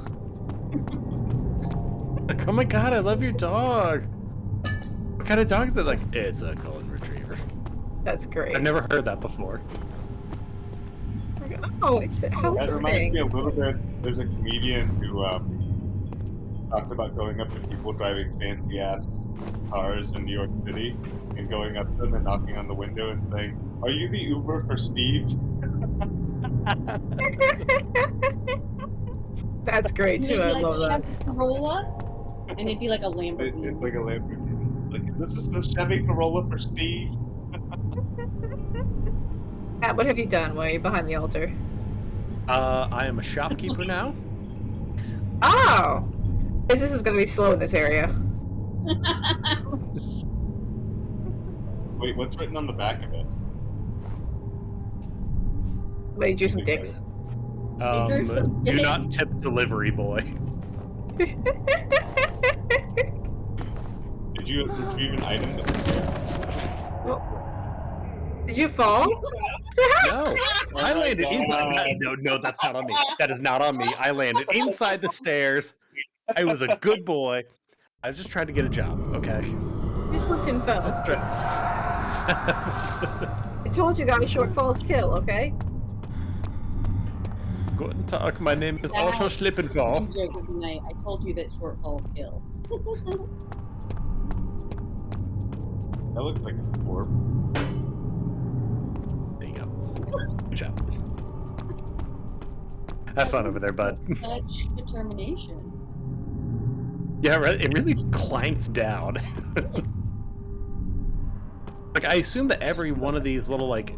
Speaker 1: Like, oh my god, I love your dog. What kind of dog is it? Like, it's a golden retriever.
Speaker 2: That's great.
Speaker 1: I've never heard that before.
Speaker 2: Oh, it's how
Speaker 5: That reminds
Speaker 2: interesting.
Speaker 5: me a little bit. There's a comedian who talked about going up to people driving fancy ass cars in New York City and going up to them and knocking on the window and saying, "Are you the Uber for Steve?"
Speaker 2: That's great too. I love that.
Speaker 3: Chevy Corolla, and it'd be like a Lamborghini.
Speaker 5: It's like a Lamborghini. It's like, is this the Chevy Corolla for Steve?
Speaker 2: Matt, what have you done while you're behind the altar?
Speaker 1: I am a shopkeeper now.
Speaker 2: Oh! Business is going to be slow in this area.
Speaker 5: Wait, what's written on the back of it?
Speaker 2: Wait, do some dicks.
Speaker 1: Do not tip delivery boy.
Speaker 5: Did you retrieve an item that was there?
Speaker 2: Did you fall?
Speaker 1: No, I landed inside. No, that's not on me. That is not on me. I landed inside the stairs. I was a good boy. I was just trying to get a job, okay?
Speaker 2: You slipped and fell. I told you guys short falls kill, okay?
Speaker 1: Guten Tag, my name is Otto Schlippenfall.
Speaker 3: I'm joking tonight. I told you that shortfalls kill.
Speaker 5: That looks like a orb.
Speaker 1: There you go. Good job. Have fun over there, bud.
Speaker 3: Such determination.
Speaker 1: Yeah, right. It really clanks down. Like, I assume that every one of these little, like,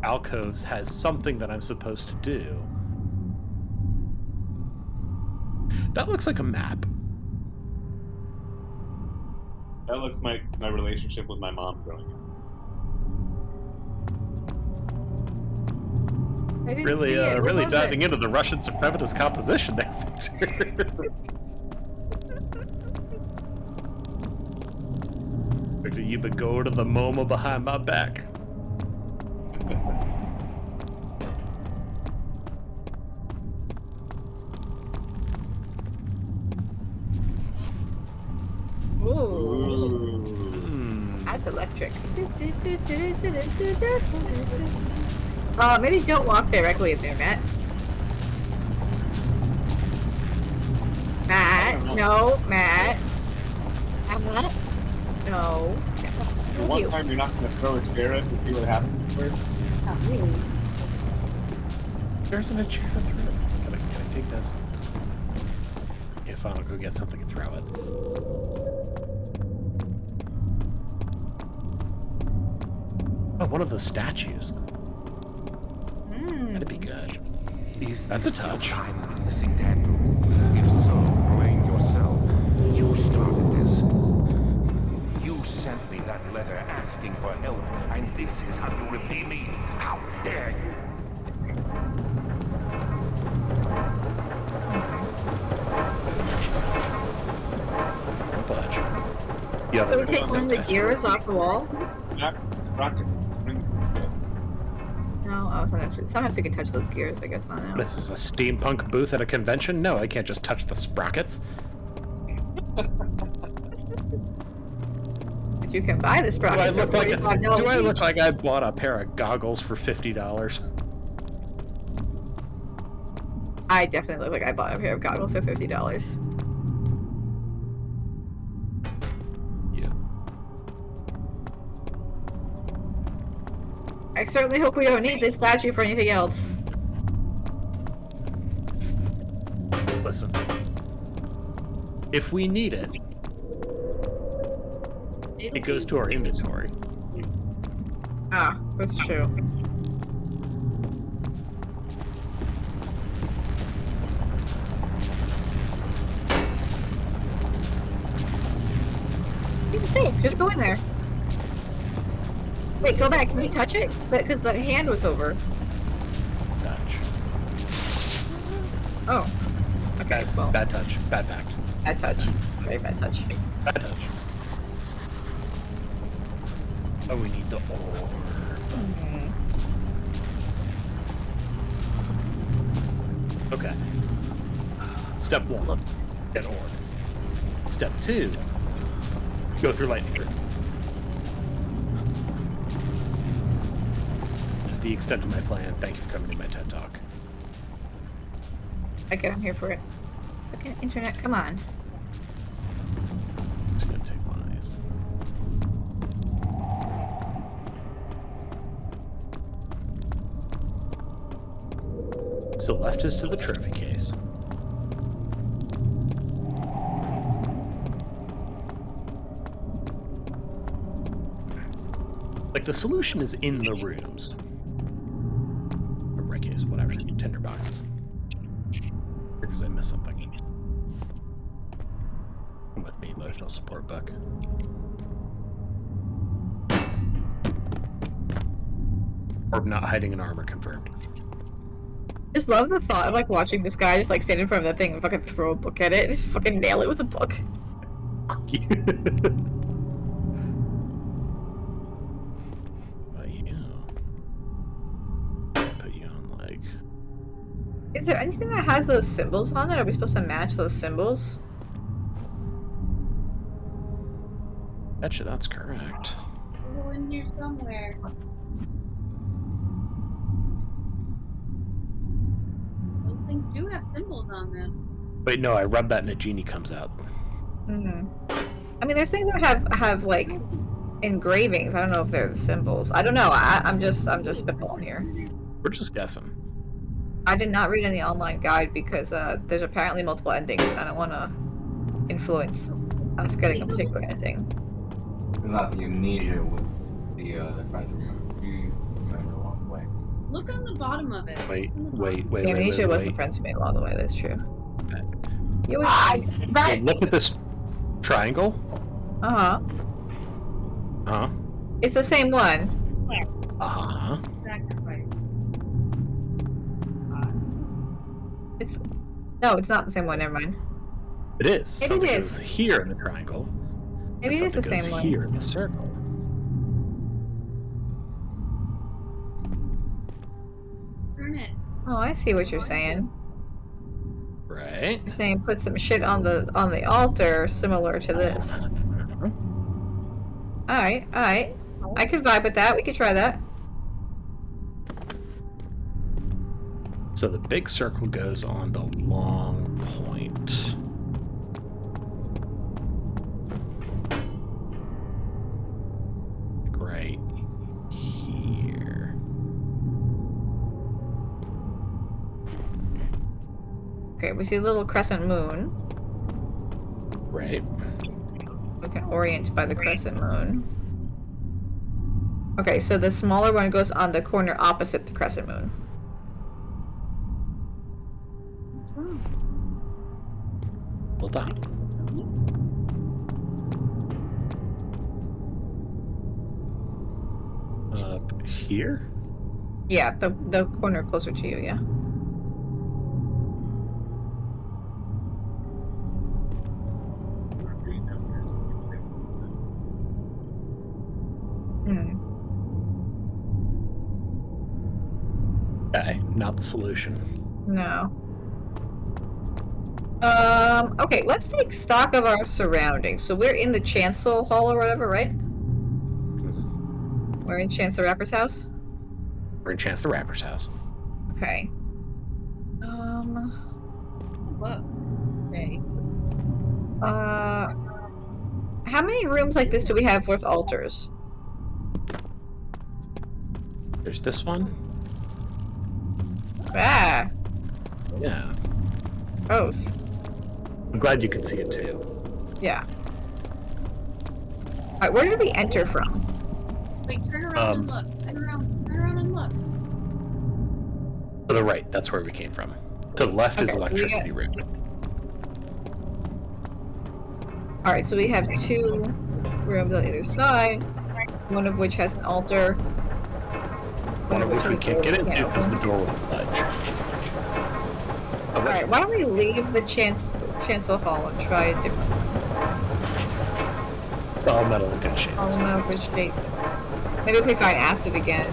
Speaker 1: alcoves has something that I'm supposed to do. That looks like a map.
Speaker 5: That looks my relationship with my mom growing up.
Speaker 2: I didn't see it. What
Speaker 1: Really
Speaker 2: was
Speaker 1: diving
Speaker 2: it?
Speaker 1: into the Russian supremacist composition there, Victor. Victor, you but go to the MoMA behind my back.
Speaker 2: Ooh. That's electric. Maybe don't walk directly in there, Matt. Matt, no, Matt. Matt, no.
Speaker 5: The one time you're not going to throw a chair at to see what happens first.
Speaker 2: Not really.
Speaker 1: There isn't a chair to throw. Can I take this? Okay, fine. I'll go get something and throw it. Oh, one of the statues. That'd be good. That's a touch.
Speaker 8: Time witnessing Daniel. If so, blame yourself. You started this. You sent me that letter asking for help, and this is how you repay me. How dare you?
Speaker 1: Budge. Yeah,
Speaker 2: Can we take one of the gears off the wall?
Speaker 5: Sprockets and springs.
Speaker 2: No, oh, sometimes you can touch those gears. I guess not now.
Speaker 1: This is a steampunk booth at a convention? No, I can't just touch the sprockets.
Speaker 2: But you can buy the sprockets for $45
Speaker 1: do I look
Speaker 2: each.
Speaker 1: like I bought a pair of goggles for $50?
Speaker 2: I definitely look like I bought a pair of goggles for $50. I certainly hope we don't need this statue for anything else.
Speaker 1: Listen. If we need it, it goes to our inventory.
Speaker 2: Ah, that's true. Be safe, just go in there. Wait, go back. Can you touch it? Because the hand was over.
Speaker 1: Touch.
Speaker 2: Oh. Okay, well.
Speaker 1: Bad touch. Bad fact.
Speaker 2: Bad touch. Very bad touch.
Speaker 1: Bad touch. Oh, we need the orb. Okay. Step 1. Get orb. Step 2. Go through lightning room. That's the extent of my plan. Thank you for coming to my TED Talk.
Speaker 2: Okay, I'm here for it. Fucking internet, come on.
Speaker 1: Just gonna take one of these. So left is to the trophy case. Like, the solution is in the rooms. Or right case, whatever. Tinder boxes. Because I missed something. Come with me, emotional support book. Orb not hiding in armor confirmed.
Speaker 2: Just love the thought of like watching this guy just like stand in front of that thing and fucking throw a book at it and just fucking nail it with a book. Is there anything that has those symbols on it? Are we supposed to match those symbols?
Speaker 1: That's correct.
Speaker 3: Go in here somewhere. Those things do have symbols on them.
Speaker 1: Wait, no, I rub that and a genie comes out.
Speaker 2: Mm-hmm. I mean, there's things that have like engravings. I don't know if they're the symbols. I don't know. I'm just spitballing here.
Speaker 1: We're just guessing.
Speaker 2: I did not read any online guide because there's apparently multiple endings, and I don't want to influence us getting a particular ending.
Speaker 4: Not the Amnesia was the the friends we remember along the way.
Speaker 3: Look on the bottom of it.
Speaker 1: Wait.
Speaker 2: Amnesia was the
Speaker 1: wait.
Speaker 2: friends who made it all the way. That's true.
Speaker 1: Okay.
Speaker 2: Right.
Speaker 1: Look at this triangle.
Speaker 2: Uh huh. It's the same one.
Speaker 3: Sacrifice.
Speaker 2: It's not the same one. Never mind.
Speaker 1: It is.
Speaker 2: Maybe
Speaker 1: Something
Speaker 2: it
Speaker 1: goes
Speaker 2: is.
Speaker 1: here in the triangle.
Speaker 2: Maybe
Speaker 1: and
Speaker 2: it is the
Speaker 1: something
Speaker 2: same
Speaker 1: goes
Speaker 2: one.
Speaker 1: here in the circle.
Speaker 3: Turn it.
Speaker 2: Oh, I see what you're saying.
Speaker 1: Right.
Speaker 2: You're saying put some shit on the altar similar to this. All right. I could vibe with that. We could try that.
Speaker 1: So the big circle goes on the long point. Like right here.
Speaker 2: Okay, we see a little crescent moon.
Speaker 1: Right.
Speaker 2: We can orient by the crescent moon. Okay, so the smaller one goes on the corner opposite the crescent moon.
Speaker 3: What's wrong?
Speaker 1: Hold on. Up here?
Speaker 2: Yeah, the corner closer to you, yeah. Hmm.
Speaker 1: Okay, not the solution.
Speaker 2: No. Okay, let's take stock of our surroundings. So we're in the Chancel Hall or whatever, right? We're in Chance the Rapper's house?
Speaker 1: We're in Chance the Rapper's house.
Speaker 2: Okay.
Speaker 3: Look. Okay.
Speaker 2: How many rooms like this do we have with altars?
Speaker 1: There's this one.
Speaker 2: Ah,
Speaker 1: Yeah.
Speaker 2: gross.
Speaker 1: I'm glad you can see it too.
Speaker 2: Yeah. Alright, where did we enter from?
Speaker 3: Wait, turn around and look. Turn around and look.
Speaker 1: To the right, that's where we came from. To the left is
Speaker 2: Okay, so we
Speaker 1: electricity room.
Speaker 2: Alright, so we have two rooms on either side, one of which has an altar.
Speaker 1: One of which we can't get into
Speaker 2: open.
Speaker 1: because the door won't budge.
Speaker 2: Alright, why don't we leave the Chancel Hall and try a different one?
Speaker 1: It's all metal in good shape.
Speaker 2: All metal good shape. Maybe if we find acid again.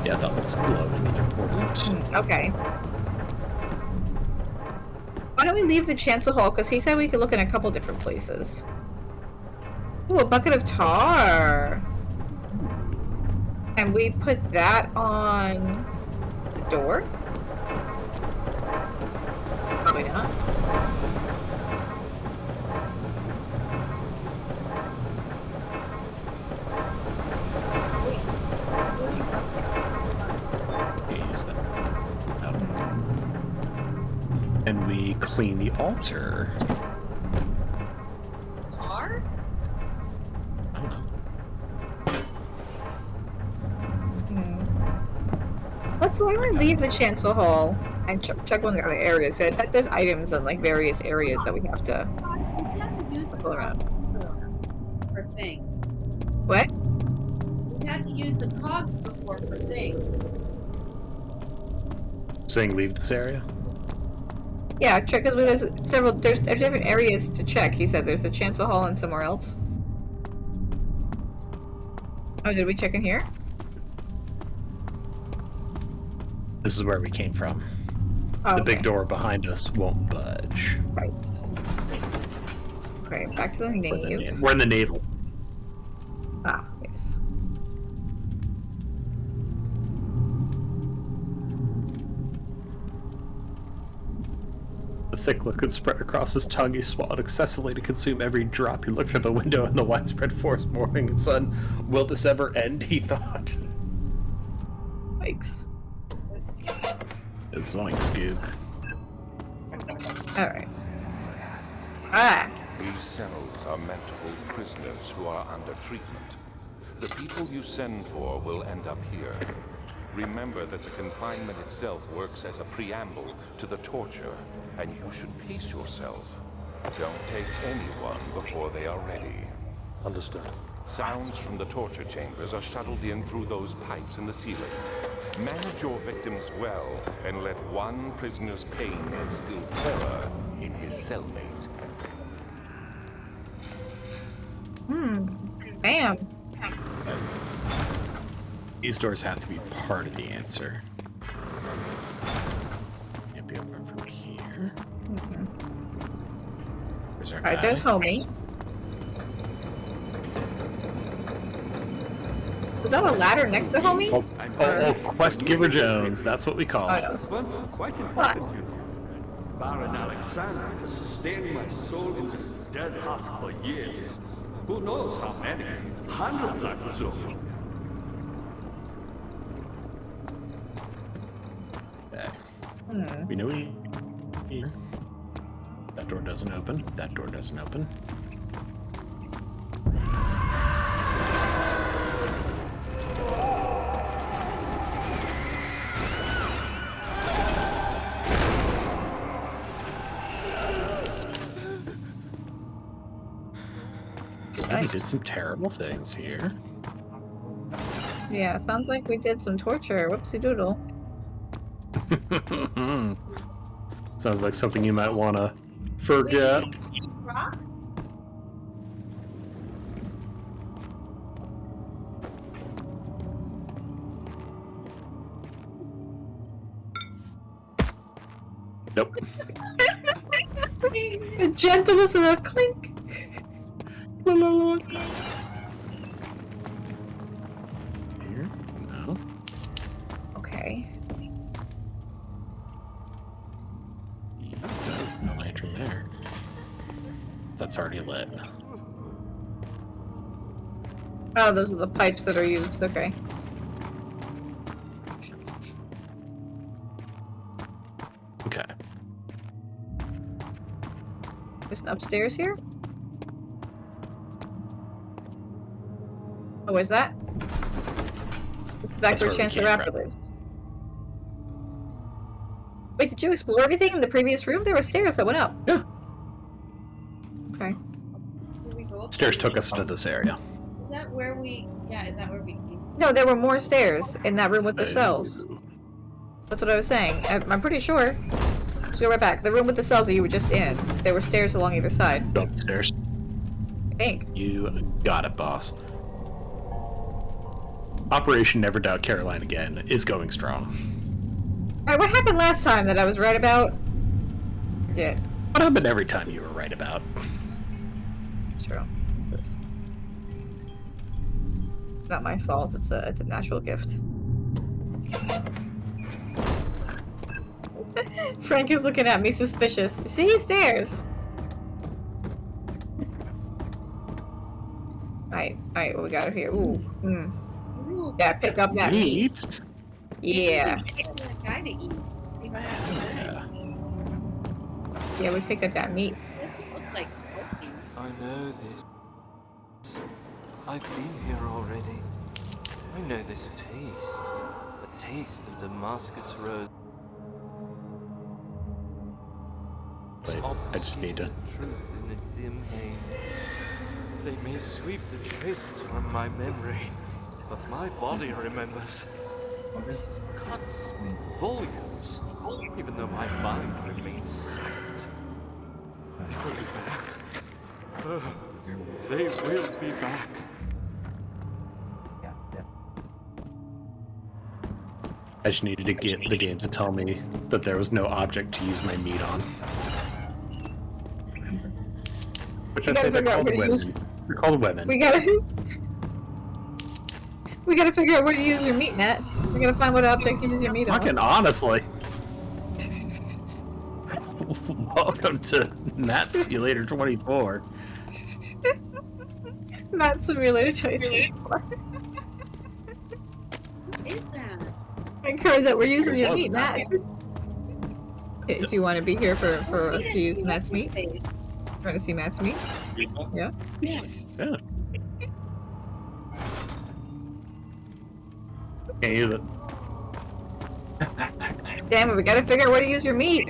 Speaker 1: Yeah, that looks glowing and important.
Speaker 2: Okay. Why don't we leave the Chancel Hall? Because he said we could look in a couple different places. Ooh, a bucket of tar. And we put that on the door? Probably not.
Speaker 1: Use that. And we clean the altar.
Speaker 3: Tar?
Speaker 1: I don't know.
Speaker 2: Why don't we leave the Chancel Hall and check one of the other areas? There's items in like various areas that we have to
Speaker 3: We had to use the
Speaker 2: pull around.
Speaker 3: for thing.
Speaker 2: What?
Speaker 3: We had to use the cogs before for thing.
Speaker 1: Saying leave this area?
Speaker 2: Yeah, check because there's different areas to check. He said there's the Chancel Hall and somewhere else. Oh, did we check in here?
Speaker 1: This is where we came from.
Speaker 2: Oh,
Speaker 1: The big
Speaker 2: okay.
Speaker 1: door behind us won't budge.
Speaker 2: Right. Okay, back to the nave.
Speaker 1: We're in the navel.
Speaker 2: Ah, yes.
Speaker 1: The thick liquid spread across his tongue. He swallowed excessively to consume every drop. He looked through the window in the widespread forest morning and sun. Will this ever end? He thought.
Speaker 2: Yikes.
Speaker 1: Zoink, Scoob.
Speaker 2: Alright. Ah!
Speaker 8: These cells are meant to hold prisoners who are under treatment. The people you send for will end up here. Remember that the confinement itself works as a preamble to the torture, and you should pace yourself. Don't take anyone before they are ready.
Speaker 9: Understood.
Speaker 8: Sounds from the torture chambers are shuttled in through those pipes in the ceiling. Manage your victims well, and let one prisoner's pain instill terror in his cellmate.
Speaker 2: Bam!
Speaker 1: These doors have to be part of the answer. Can't be open from here. There's our
Speaker 2: Alright,
Speaker 1: guy.
Speaker 2: there's homie. Was that a ladder next to homie?
Speaker 1: Oh, Quest Giver Jones. That's what we call it.
Speaker 11: Once quite important to you. Baron Alexander has sustained my soul in this dead husk for years. Who knows how many? Hundreds, I presume.
Speaker 1: Okay. We know here. That door doesn't open. That door doesn't open. We did some terrible things here.
Speaker 2: Yeah, sounds like we did some torture. Whoopsie doodle.
Speaker 1: Sounds like something you might want to forget.
Speaker 7: Rocks?
Speaker 1: Nope.
Speaker 2: The gentleness of a clink.
Speaker 1: Here? No.
Speaker 2: Okay.
Speaker 1: No lantern there. That's already lit.
Speaker 2: Oh, those are the pipes that are used. Okay.
Speaker 1: Okay.
Speaker 2: There's an upstairs here? Oh, is that? This is back
Speaker 1: That's
Speaker 2: where
Speaker 1: where we
Speaker 2: Chancellor
Speaker 1: came
Speaker 2: Rapper
Speaker 1: from.
Speaker 2: lives. Wait, did you explore everything in the previous room? There were stairs that went up.
Speaker 1: Yeah.
Speaker 2: Okay.
Speaker 7: Did we go up?
Speaker 1: Stairs took us to this area.
Speaker 7: Is that where we? Yeah, is that where we?
Speaker 2: No, there were more stairs in that room with the cells. That's what I was saying. I'm pretty sure. Let's go right back. The room with the cells that you were just in. There were stairs along either side.
Speaker 1: Upstairs.
Speaker 2: I think.
Speaker 1: You got it, boss. Operation Never Doubt Caroline Again is going strong.
Speaker 2: Alright, what happened last time that I was right about? Yeah.
Speaker 1: What happened every time you were right about?
Speaker 2: True. It's not my fault. It's a natural gift. Frank is looking at me suspicious. See, stairs. Alright, what we got here? Ooh. Yeah, pick up that meat. Yeah.
Speaker 7: That guy to eat. See if I have to
Speaker 2: Yeah, we picked up that meat.
Speaker 7: This looks like smoking.
Speaker 12: I know this. I've been here already. I know this taste. The taste of Damascus rose.
Speaker 1: Wait, I just need to.
Speaker 12: Truth in a dim haze. They may sweep the traces from my memory, but my body remembers. These cuts speak volumes, even though my mind remains silent. They will be back. They will be back.
Speaker 1: I just needed to get the game to tell me that there was no object to use my meat on. Which I say they're called women. They're called women.
Speaker 2: We gotta figure out where to use your meat, Matt. We gotta find what object to use your meat on.
Speaker 1: Fucking honestly. Welcome to Matt Simulator 24.
Speaker 2: Matt Simulator 24.
Speaker 3: What is that?
Speaker 2: encourage that we're using
Speaker 1: It
Speaker 2: your
Speaker 1: was
Speaker 2: meat, Matt. Okay, do you want to be here for us to use Matt's meat? Want to see Matt's meat? Yeah.
Speaker 1: Yeah. Can't use it.
Speaker 2: Damn it, we gotta figure out where to use your meat.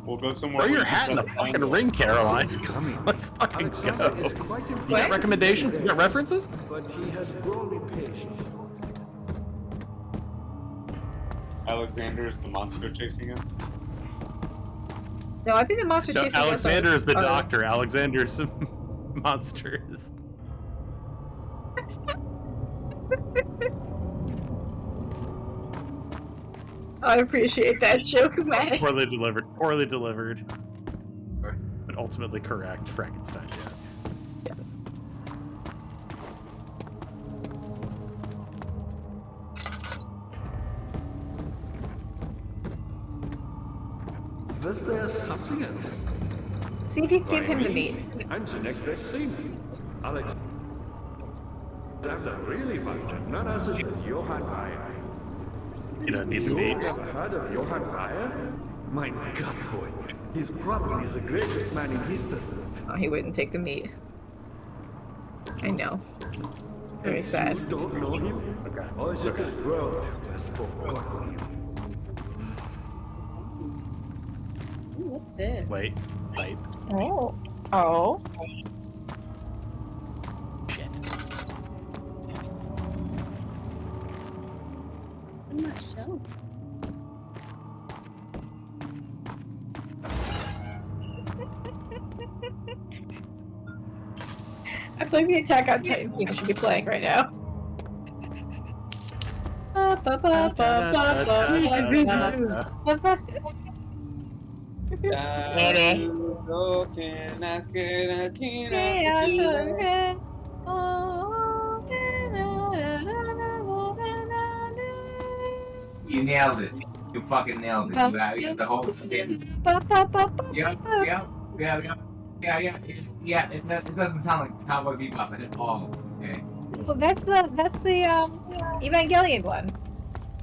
Speaker 5: We'll go somewhere.
Speaker 1: Throw your
Speaker 5: where you
Speaker 1: hat in the
Speaker 5: can
Speaker 1: fucking
Speaker 5: find it.
Speaker 1: ring, Caroline.
Speaker 11: Coming.
Speaker 1: Let's fucking
Speaker 11: Alexander
Speaker 1: go.
Speaker 11: is quite
Speaker 1: You got
Speaker 11: impressive.
Speaker 1: recommendations? You got references?
Speaker 11: But he has grown impatient.
Speaker 5: Alexander is the monster chasing us.
Speaker 2: No, I think the monster
Speaker 1: No,
Speaker 2: chasing
Speaker 1: Alexander is the
Speaker 2: are-
Speaker 1: doctor. Alexander's monster is.
Speaker 2: I appreciate that joke, Matt.
Speaker 1: Poorly delivered. Poorly delivered. But ultimately correct. Frankenstein, yeah.
Speaker 2: Yes.
Speaker 11: Was there something else?
Speaker 2: See if you can give him the meat.
Speaker 11: I'm the next best thing. Alex. Alexander really functioned. None other than Johann Weyer.
Speaker 1: You don't need the
Speaker 11: You
Speaker 1: meat.
Speaker 11: ever heard of Johann Weyer? My God, boy. He's probably the greatest man in history.
Speaker 2: Oh, he wouldn't take the meat. I know. Very sad.
Speaker 11: You don't know him?
Speaker 1: Okay.
Speaker 11: Or is
Speaker 1: It's
Speaker 11: it
Speaker 1: okay.
Speaker 11: the world has forgotten him?
Speaker 3: Ooh, what's this?
Speaker 1: Wait. Wait.
Speaker 2: Oh. Oh.
Speaker 1: Shit.
Speaker 3: I'm not sure.
Speaker 2: I think the Attack on Titan theme should be playing right now.
Speaker 4: You nailed it. You fucking nailed it. You got the whole thing. Yeah. It doesn't sound like Cowboy Bebop at all. Okay.
Speaker 2: Well, that's the Evangelion one.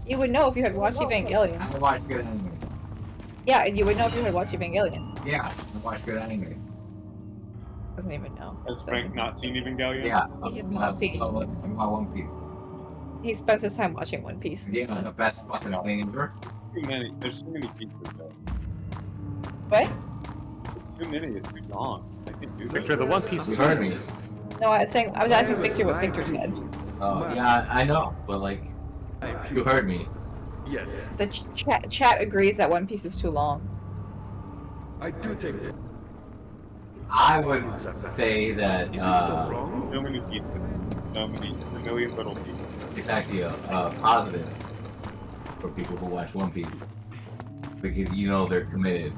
Speaker 2: You would know if you had watched Evangelion.
Speaker 4: I watch good anime.
Speaker 2: Yeah, and you would know if you had watched Evangelion.
Speaker 4: Yeah, I watch good anime.
Speaker 2: Doesn't even know.
Speaker 5: Has Frank not seen Evangelion?
Speaker 4: Yeah.
Speaker 2: He has not seen.
Speaker 4: Let's talk about One Piece.
Speaker 2: He spends his time watching One Piece.
Speaker 4: Yeah, the best fucking thing ever.
Speaker 5: Too many. There's too many pieces though.
Speaker 2: What?
Speaker 5: There's too many. It's too long. I can do
Speaker 1: Victor, the One Piece
Speaker 4: You
Speaker 1: is
Speaker 4: heard me.
Speaker 2: No, I was asking Victor what Victor said.
Speaker 4: Oh, yeah, I know, but like, you heard me.
Speaker 11: Yes,
Speaker 2: The chat agrees that One Piece is too long.
Speaker 11: I do think that.
Speaker 4: I would say that
Speaker 11: Is it so wrong?
Speaker 5: So many pieces. So many. A million little pieces.
Speaker 4: it's actually a positive for people who watch One Piece. Because you know they're committed.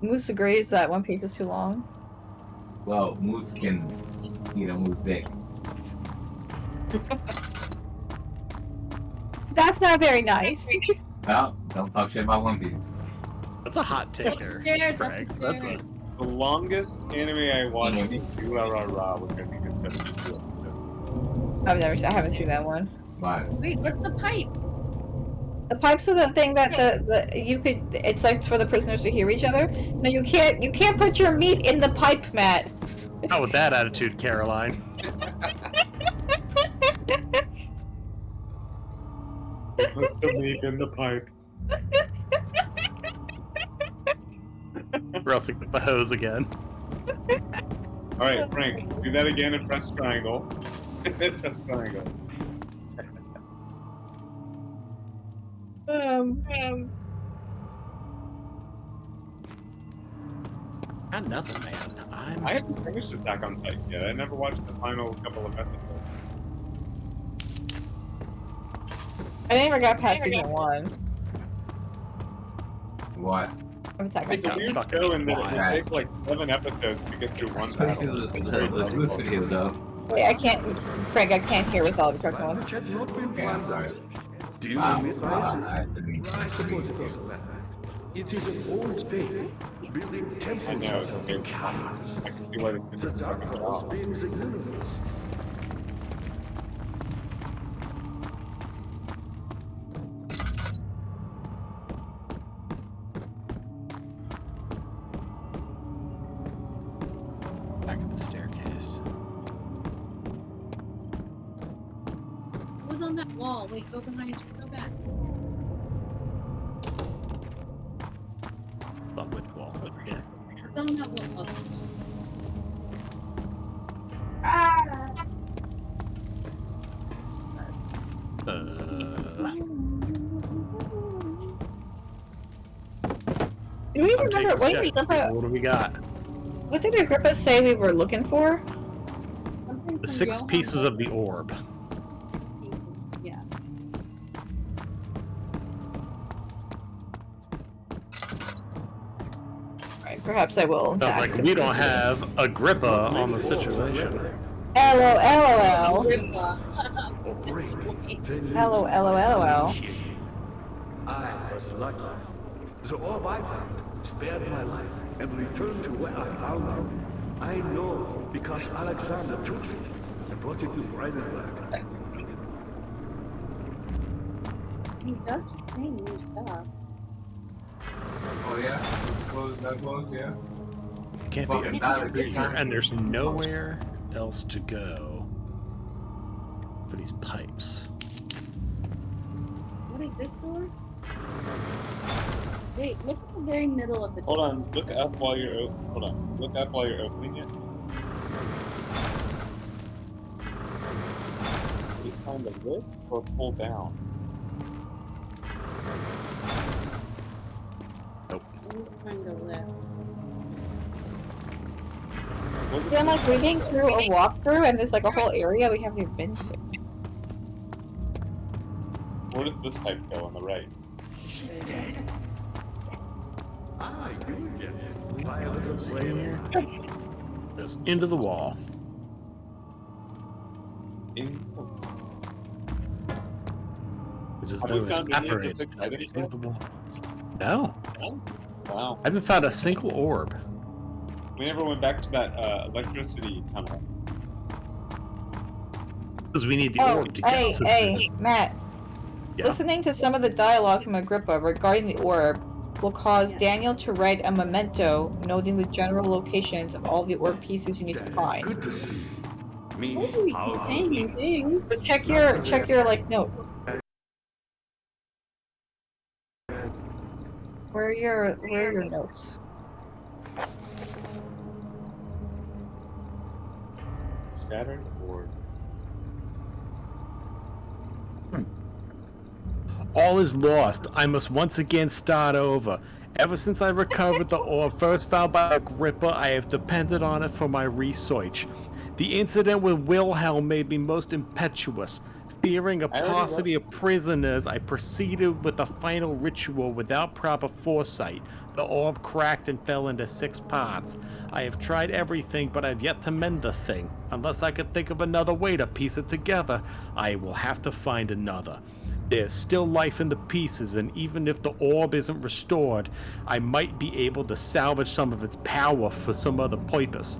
Speaker 2: Moose agrees that One Piece is too long.
Speaker 4: Well, Moose can, Moose dick.
Speaker 2: That's not very nice.
Speaker 4: Well, don't talk shit about One Piece.
Speaker 1: That's a hot take there.
Speaker 7: Upstairs,
Speaker 1: Frank. That's a.
Speaker 5: The longest anime I watched is Ra, which I think is 72 episodes.
Speaker 2: I haven't seen that one.
Speaker 4: But
Speaker 7: Wait, what's the pipe?
Speaker 2: The pipes are the thing that it's like for the prisoners to hear each other. No, you can't put your meat in the pipe, Matt.
Speaker 1: Not with that attitude, Caroline.
Speaker 5: Puts the meat in the pipe.
Speaker 1: Or else it gets the hose again.
Speaker 5: Alright, Frank, do that again and press triangle. Press triangle.
Speaker 1: Got nothing, man.
Speaker 5: I haven't finished Attack on Titan yet. I never watched the final couple of episodes.
Speaker 2: I never got past season 1
Speaker 4: what?
Speaker 2: of Attack on
Speaker 5: It's a
Speaker 2: Titan.
Speaker 5: weird
Speaker 1: fucking
Speaker 5: show in that it
Speaker 1: wild.
Speaker 5: will take like 7 episodes to get through one battle.
Speaker 4: The Moose video though.
Speaker 2: Wait, I can't, Frank. I can't hear with all the truck ones.
Speaker 11: Which had not been
Speaker 4: Okay, I'm
Speaker 11: planned.
Speaker 4: sorry.
Speaker 11: Do you
Speaker 4: Wow.
Speaker 11: admit
Speaker 4: I
Speaker 11: this?
Speaker 4: didn't-
Speaker 11: I suppose it doesn't matter. It is an old faith, building
Speaker 5: I
Speaker 11: temples
Speaker 5: know,
Speaker 11: out of the
Speaker 5: it's,
Speaker 11: caverns.
Speaker 5: I can see why they did
Speaker 11: The
Speaker 5: this
Speaker 11: dark
Speaker 5: fucking
Speaker 11: halls
Speaker 5: job.
Speaker 11: being the universe.
Speaker 1: Back at the staircase.
Speaker 7: What was on that wall? Wait, go behind you. Go back.
Speaker 1: Thought which wall? Over here.
Speaker 7: What's on that wall?
Speaker 2: Do we
Speaker 1: I'm taking
Speaker 2: remember what
Speaker 1: suggestions. What do we got?
Speaker 2: What did Agrippa say we were looking for?
Speaker 7: Something
Speaker 1: The
Speaker 7: from
Speaker 1: 6
Speaker 7: Johann
Speaker 1: pieces of the orb.
Speaker 7: Yeah.
Speaker 2: Right, perhaps I will.
Speaker 1: I was like, we don't have Agrippa on the situation.
Speaker 2: LOL. LOL.
Speaker 11: I was lucky. The orb I found spared my life and returned to where I found it. I know because Alexander took it and brought it to Brandenburg.
Speaker 7: He does keep saying new stuff.
Speaker 13: Oh yeah? That close, yeah?
Speaker 1: Can't
Speaker 13: Fucking
Speaker 1: be
Speaker 13: valid, good time.
Speaker 1: and there's nowhere else to go for these pipes.
Speaker 7: What is this door? Wait, look at the very middle of the door.
Speaker 5: Hold on, look up while you're look up while you're opening it. You find the lift or pull down?
Speaker 1: Nope.
Speaker 7: I'm just trying to lift.
Speaker 2: See, I'm like reading through a walkthrough, and there's like a whole area we haven't even been to.
Speaker 5: Where does this pipe go on the right?
Speaker 11: Ah, you again.
Speaker 1: Goes into the wall. It's as
Speaker 5: Have
Speaker 1: though
Speaker 5: we
Speaker 1: it
Speaker 5: found any of the
Speaker 1: evaporated
Speaker 5: 6 items
Speaker 1: into
Speaker 5: yet?
Speaker 1: the wall. No.
Speaker 5: Wow.
Speaker 1: I haven't found a single orb.
Speaker 5: We never went back to that electricity tunnel.
Speaker 1: Because we need the
Speaker 2: Oh,
Speaker 1: orb to get
Speaker 2: hey,
Speaker 1: to
Speaker 2: hey, Matt.
Speaker 1: Yeah.
Speaker 2: Listening to some of the dialogue from Agrippa regarding the orb will cause Daniel to write a memento noting the general locations of all the orb pieces you need to find.
Speaker 11: Good to see. Me,
Speaker 7: Why do we keep saying new things?
Speaker 2: But check your like notes. Where are your notes?
Speaker 5: Shattered orb.
Speaker 1: All is lost. I must once again start over. Ever since I recovered the orb first found by Agrippa, I have depended on it for my research. The incident with Wilhelm made me most impetuous. Fearing a paucity of prisoners, I proceeded with the final ritual without proper foresight. The orb cracked and fell into 6 parts. I have tried everything, but I've yet to mend the thing. Unless I can think of another way to piece it together, I will have to find another. There's still life in the pieces, and even if the orb isn't restored, I might be able to salvage some of its power for some other purpose.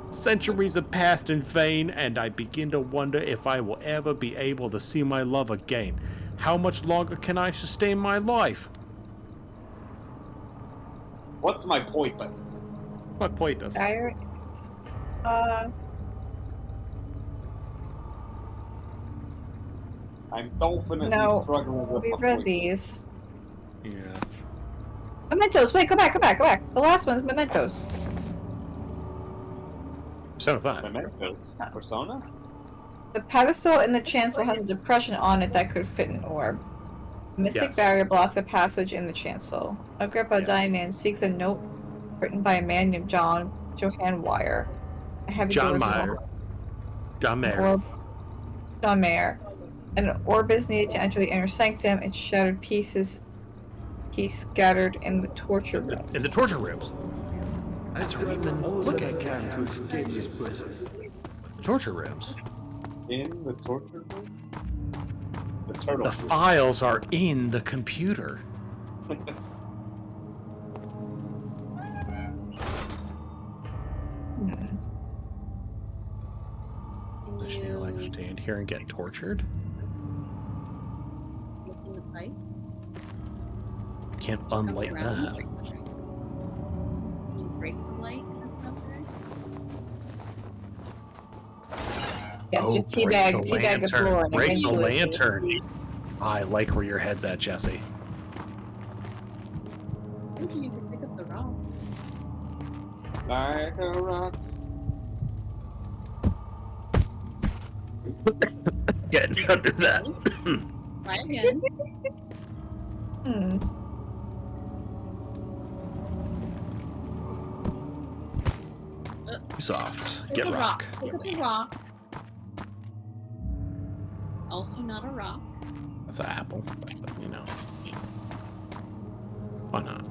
Speaker 1: Centuries have passed in vain, and I begin to wonder if I will ever be able to see my love again. How much longer can I sustain my life?
Speaker 5: What's my purpose?
Speaker 1: My purpose.
Speaker 5: I'm definitely
Speaker 2: No,
Speaker 5: struggling with
Speaker 2: we
Speaker 5: my
Speaker 2: read
Speaker 5: purpose.
Speaker 2: these.
Speaker 1: Yeah.
Speaker 2: Mementos. Wait, go back. The last one's mementos.
Speaker 1: Persona 5.
Speaker 5: Mementos? Persona?
Speaker 2: The pedestal in the chancel has a depression on it that could fit an orb. A mystic
Speaker 1: Yes.
Speaker 2: barrier blocks the passage in the chancel. Agrippa, dying man, seeks a note written by a man named Johann Wire. A heavy door is
Speaker 1: John Mayer.
Speaker 2: Orb. John Mayer. An orb is needed to enter the inner sanctum. Its shattered pieces scattered in the torture room.
Speaker 1: In the torture rooms.
Speaker 11: That's where I've done all that I can to escape this prison.
Speaker 1: Torture rooms.
Speaker 5: In the torture rooms? The turtle.
Speaker 1: The files are in the computer. Does she like stand here and get tortured?
Speaker 7: In the pipe?
Speaker 1: Can't unlight
Speaker 7: around.
Speaker 1: that.
Speaker 7: Can you break the light that's up there?
Speaker 2: Yes, just
Speaker 1: break
Speaker 2: teabag the floor, and
Speaker 1: Break the
Speaker 2: eventually.
Speaker 1: lantern. I like where your head's at, Jesse.
Speaker 3: I think you could pick up the rocks.
Speaker 10: Like the rocks.
Speaker 1: Getting under that.
Speaker 3: Try again.
Speaker 1: Soft.
Speaker 3: Pick
Speaker 1: Get
Speaker 3: a
Speaker 1: rock.
Speaker 3: Pick up a rock. Also not a rock.
Speaker 1: That's an apple, but you know. Why not?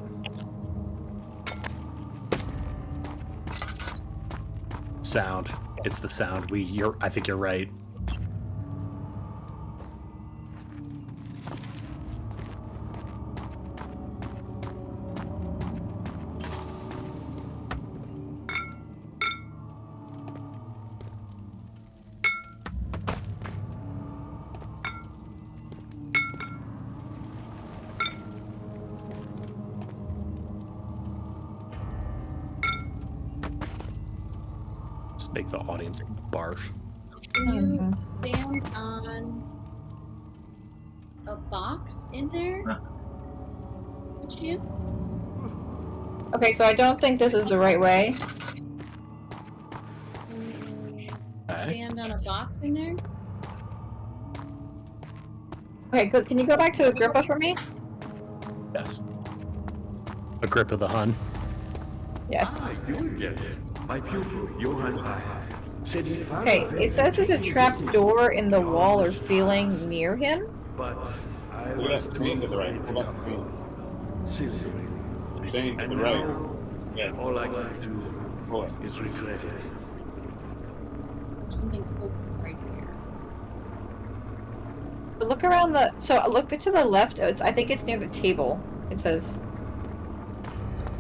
Speaker 1: Sound. It's the sound. I think you're right. Just make the audience barf.
Speaker 3: Can you stand on a box in there? A chance?
Speaker 2: Okay, so I don't think this is the right way.
Speaker 3: Stand on a box in there?
Speaker 2: Okay, good. Can you go back to Agrippa for me?
Speaker 1: Yes. Agrippa the Hun.
Speaker 2: Yes.
Speaker 11: You get it. My pupil, Johann Weyer, said he found
Speaker 2: Okay,
Speaker 11: a
Speaker 2: it says there's a trap door in the wall or ceiling near him.
Speaker 11: But I
Speaker 5: Look
Speaker 11: was
Speaker 5: at that
Speaker 11: too
Speaker 5: green to the right.
Speaker 11: afraid to
Speaker 5: Hold
Speaker 11: come
Speaker 5: up, green.
Speaker 11: home. Seriously.
Speaker 5: Shane to
Speaker 11: And
Speaker 5: the
Speaker 11: now,
Speaker 5: right. Yeah.
Speaker 11: all I can do is regret it.
Speaker 3: There's something open right there.
Speaker 2: Look around the. So look to the left. I think it's near the table. It says.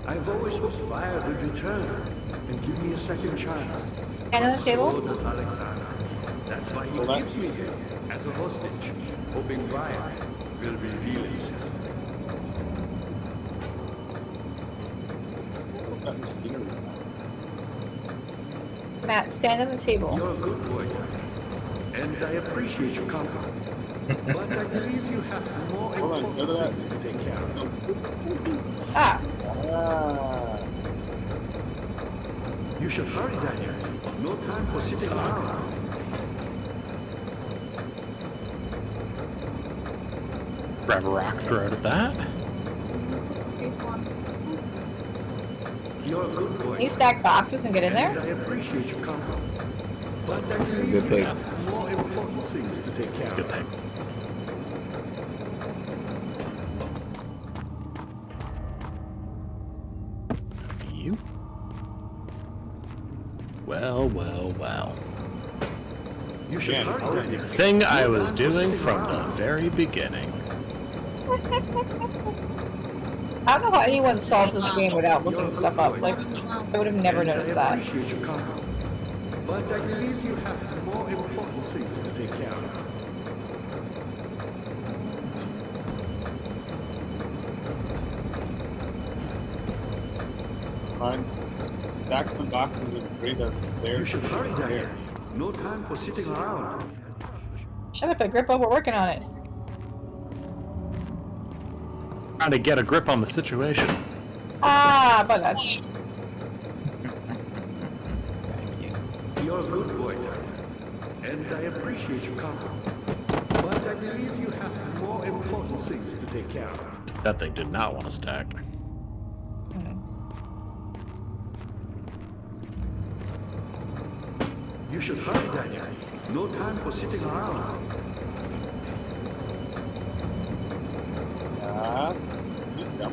Speaker 11: I've always hoped Weyer would return and give me a second chance.
Speaker 2: And on the table?
Speaker 11: So does Alexander. That's why he keeps me here as a hostage, hoping Weyer will reveal himself.
Speaker 2: Matt, stand on the table.
Speaker 11: You're a good boy, and I appreciate your company. But I believe you have more important things to take care of.
Speaker 2: Ah.
Speaker 11: You should hurry, Daniel. No time for sitting around.
Speaker 1: Grab a rock, throw it at that.
Speaker 11: You're a good boy.
Speaker 2: Can you stack boxes and get in there?
Speaker 11: And I appreciate your company. But I believe
Speaker 4: Good
Speaker 11: you
Speaker 4: pick.
Speaker 11: have more important things to take care
Speaker 1: That's a
Speaker 11: of.
Speaker 1: good pick. You? Well, well, well.
Speaker 11: You should hurry, Daniel.
Speaker 1: Thing I was doing from the very beginning.
Speaker 2: I don't know how anyone solves this game without looking stuff up. Like, I would have never noticed
Speaker 11: I
Speaker 2: that.
Speaker 11: appreciate your company. But I believe you have more important things to take care of.
Speaker 5: Fine. Stack some boxes and bring up the stairs.
Speaker 11: You should hurry, Daniel. No time for sitting around.
Speaker 2: Shut up, Agrippa. We're working on it.
Speaker 1: Trying to get a grip on the situation.
Speaker 2: Ah, but that's.
Speaker 11: You're a good boy, Daniel. And I appreciate your company. But I believe you have more important things to take care of.
Speaker 1: That thing did not want to stack.
Speaker 11: You should hurry, Daniel. No time for sitting around.
Speaker 5: Yes. Yep.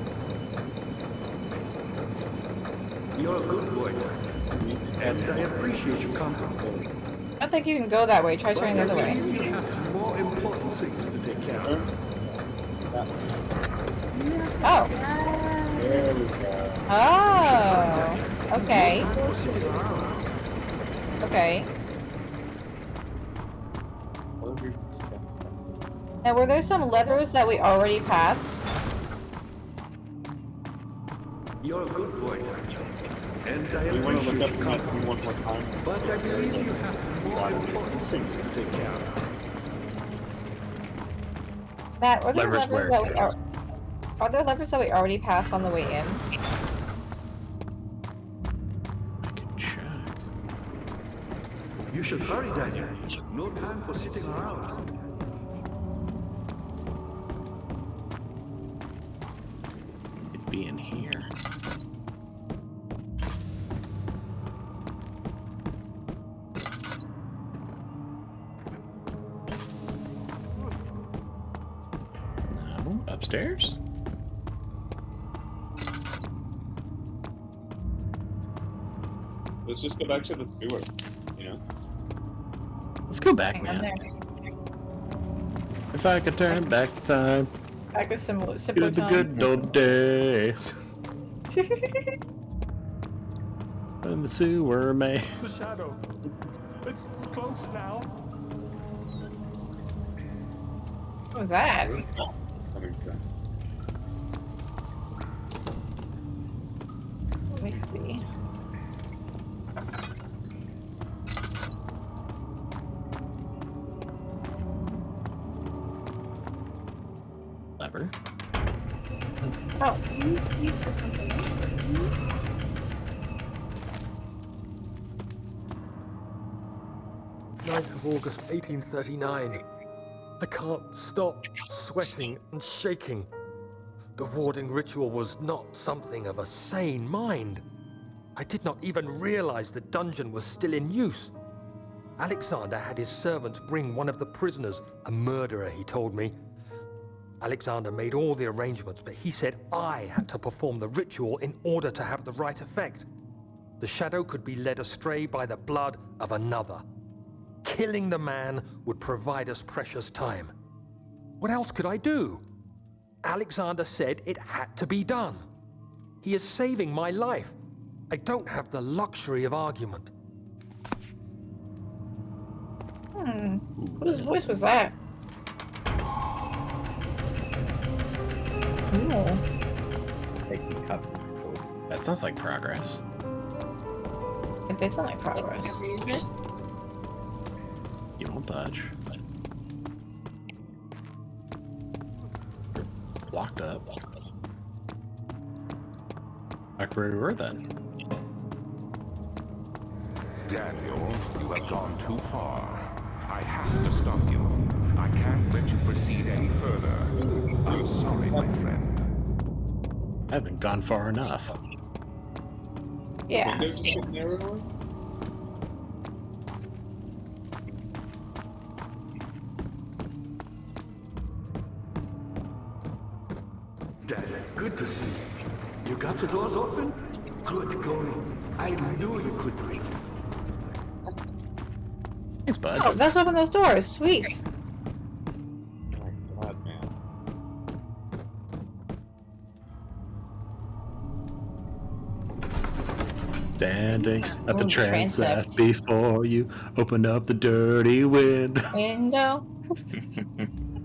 Speaker 11: You're a good boy, Daniel. And I appreciate your company.
Speaker 2: I don't think you can go that way. Try turning the other way.
Speaker 11: You have more important things to take care of.
Speaker 2: Oh.
Speaker 5: There we go.
Speaker 2: Oh. Okay. Okay. Now, were there some levers that we already passed?
Speaker 11: You're a good boy, Daniel. And I
Speaker 5: We want to look
Speaker 11: appreciate
Speaker 5: up
Speaker 11: your
Speaker 5: the
Speaker 11: company,
Speaker 5: one more time.
Speaker 11: but I believe you have more important things to take care of.
Speaker 2: Matt, are there
Speaker 1: Levers
Speaker 2: levers
Speaker 1: where,
Speaker 2: that are there levers that we already passed on the way in?
Speaker 1: I can check.
Speaker 11: You should hurry, Daniel. No time for sitting around.
Speaker 1: It'd be in here. No, upstairs?
Speaker 5: Let's just go back to the sewer, you know?
Speaker 1: Let's go back,
Speaker 2: Hang on
Speaker 1: man.
Speaker 2: there.
Speaker 1: If I could turn back time
Speaker 2: Back to simpler
Speaker 1: to the
Speaker 2: time.
Speaker 1: good old days. When the sewer man.
Speaker 9: The shadow. It's close now.
Speaker 2: What was that?
Speaker 5: Where's that coming from?
Speaker 2: Let me see.
Speaker 1: Lever.
Speaker 7: Oh, you need to use for something.
Speaker 9: 9th of August, 1839. I can't stop sweating and shaking. The warding ritual was not something of a sane mind. I did not even realize the dungeon was still in use. Alexander had his servants bring one of the prisoners, a murderer, he told me. Alexander made all the arrangements, but he said I had to perform the ritual in order to have the right effect. The shadow could be led astray by the blood of another. Killing the man would provide us precious time. What else could I do? Alexander said it had to be done. He is saving my life. I don't have the luxury of argument.
Speaker 2: Whose voice was that? Ooh.
Speaker 4: Taking copy pixels.
Speaker 1: That sounds like progress.
Speaker 2: It did sound like progress.
Speaker 1: You won't budge. Locked up. Back where we were then.
Speaker 8: Daniel, you have gone too far. I have to stop you. I can't let you proceed any further. I'm sorry, my friend.
Speaker 1: I haven't gone far enough.
Speaker 2: Yeah.
Speaker 5: Windows just get narrower?
Speaker 11: Daniel, good to see you. You got the doors open? Good going. I knew you could do it.
Speaker 1: Thanks, bud.
Speaker 2: Oh, let's open those doors. Sweet.
Speaker 5: Oh god, man.
Speaker 1: Standing at the
Speaker 2: Ooh,
Speaker 1: transept
Speaker 2: transept.
Speaker 1: before you open up the dirty window.
Speaker 2: Window.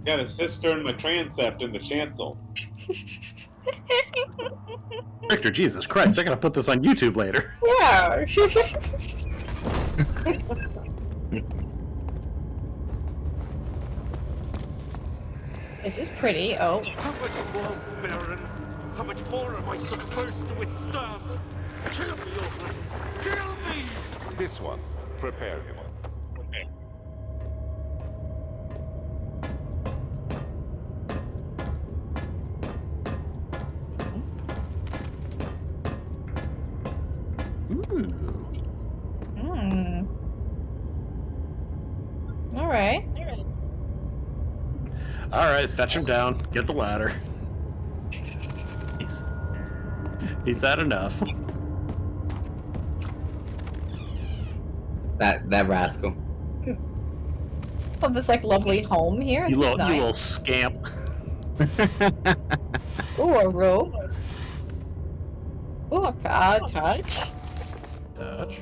Speaker 5: Got a cistern, my transept in the chancel.
Speaker 1: Victor, Jesus Christ, I gotta put this on YouTube later.
Speaker 2: Yeah. This is pretty. Oh.
Speaker 12: How much more, Baron? How much more am I supposed to withstand? Kill me, Orphan! Kill me!
Speaker 8: This one. Prepare him.
Speaker 5: Okay.
Speaker 1: Ooh.
Speaker 2: All right.
Speaker 1: Alright, fetch him down. Get the ladder. He's had enough.
Speaker 4: That rascal.
Speaker 2: Oh, this like lovely home here.
Speaker 1: You
Speaker 2: This is
Speaker 1: little
Speaker 2: nice.
Speaker 1: scamp.
Speaker 2: Ooh, a robe. Ooh, a touch.
Speaker 1: Touch.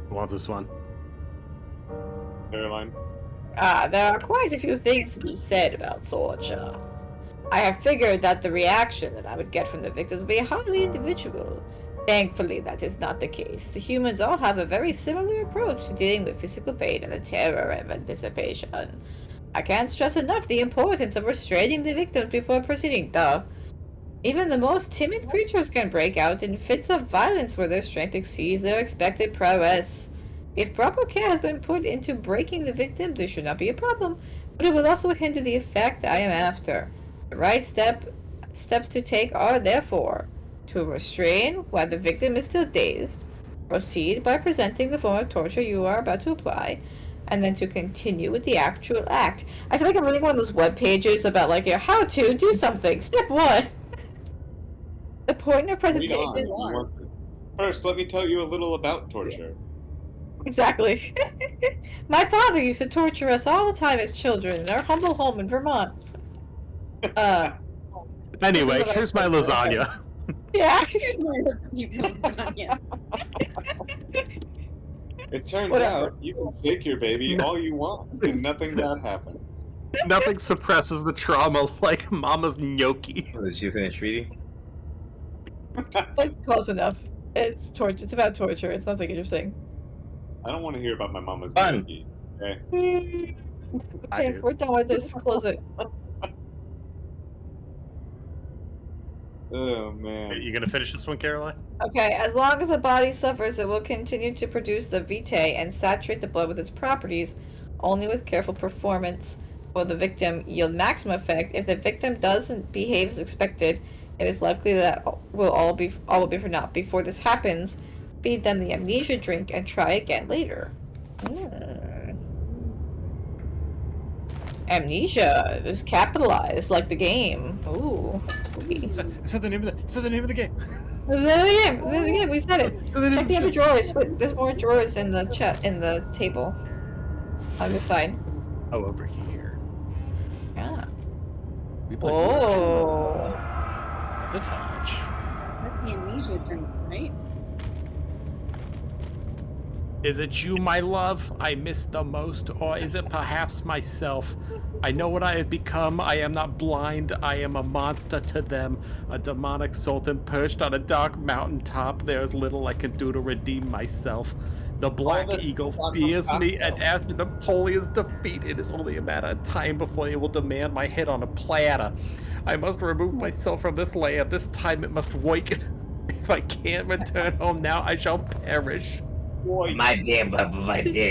Speaker 1: You want this one?
Speaker 5: Caroline.
Speaker 2: There are quite a few things to be said about torture. I have figured that the reaction that I would get from the victims would be highly individual. Thankfully, that is not the case. The humans all have a very similar approach to dealing with physical pain and the terror of anticipation. I can't stress enough the importance of restraining the victims before proceeding, though. Even the most timid creatures can break out in fits of violence where their strength exceeds their expected prowess. If proper care has been put into breaking the victim, there should not be a problem, but it will also hinder the effect I am after. The right steps to take are therefore to restrain while the victim is still dazed, proceed by presenting the form of torture you are about to apply, and then to continue with the actual act. I feel like I'm reading one of those web pages about like how to do something. Step 1. The point of
Speaker 5: Read
Speaker 2: presentation.
Speaker 5: on. You want to- First, let me tell you a little about torture.
Speaker 2: Exactly. My father used to torture us all the time as children in our humble home in Vermont.
Speaker 1: Anyway, here's my lasagna.
Speaker 2: Yeah.
Speaker 5: It turns
Speaker 2: Whatever.
Speaker 5: out you can shake your baby all you want, and nothing bad happens.
Speaker 1: Nothing suppresses the trauma like Mama's gnocchi.
Speaker 4: Did you finish reading?
Speaker 2: It's close enough. It's torture. It's about torture. It's nothing interesting.
Speaker 5: I don't want to hear about my mama's
Speaker 4: Fun.
Speaker 5: gnocchi. Okay.
Speaker 2: Okay, we're done with this. Close it.
Speaker 5: Oh man.
Speaker 1: You gonna finish this one, Caroline?
Speaker 2: Okay, as long as the body suffers, it will continue to produce the vitae and saturate the blood with its properties. Only with careful performance will the victim yield maximum effect. If the victim doesn't behave as expected, it is likely that all will be for naught. Before this happens, feed them the amnesia drink and try again later. Amnesia is capitalized like the game. Ooh.
Speaker 1: Is that the name of the? Is that the name of the game?
Speaker 2: Is that the game? Is that the game? We said it. Check the other drawers. Wait, there's more drawers in the table. On the side.
Speaker 1: Oh, over here.
Speaker 2: Yeah.
Speaker 1: We played Possession.
Speaker 2: Oh.
Speaker 1: That's a touch.
Speaker 3: That's the amnesia drink, right?
Speaker 1: Is it you, my love, I miss the most, or is it perhaps myself? I know what I have become. I am not blind. I am a monster to them, a demonic sultan perched on a dark mountaintop. There is little I can do to redeem myself. The Black Eagle fears me, and after Napoleon's defeat, it is only a matter of time before he will demand my head on a platter. I must remove myself from this land. This time it must wake. If I can't return home now, I shall perish.
Speaker 4: My dear,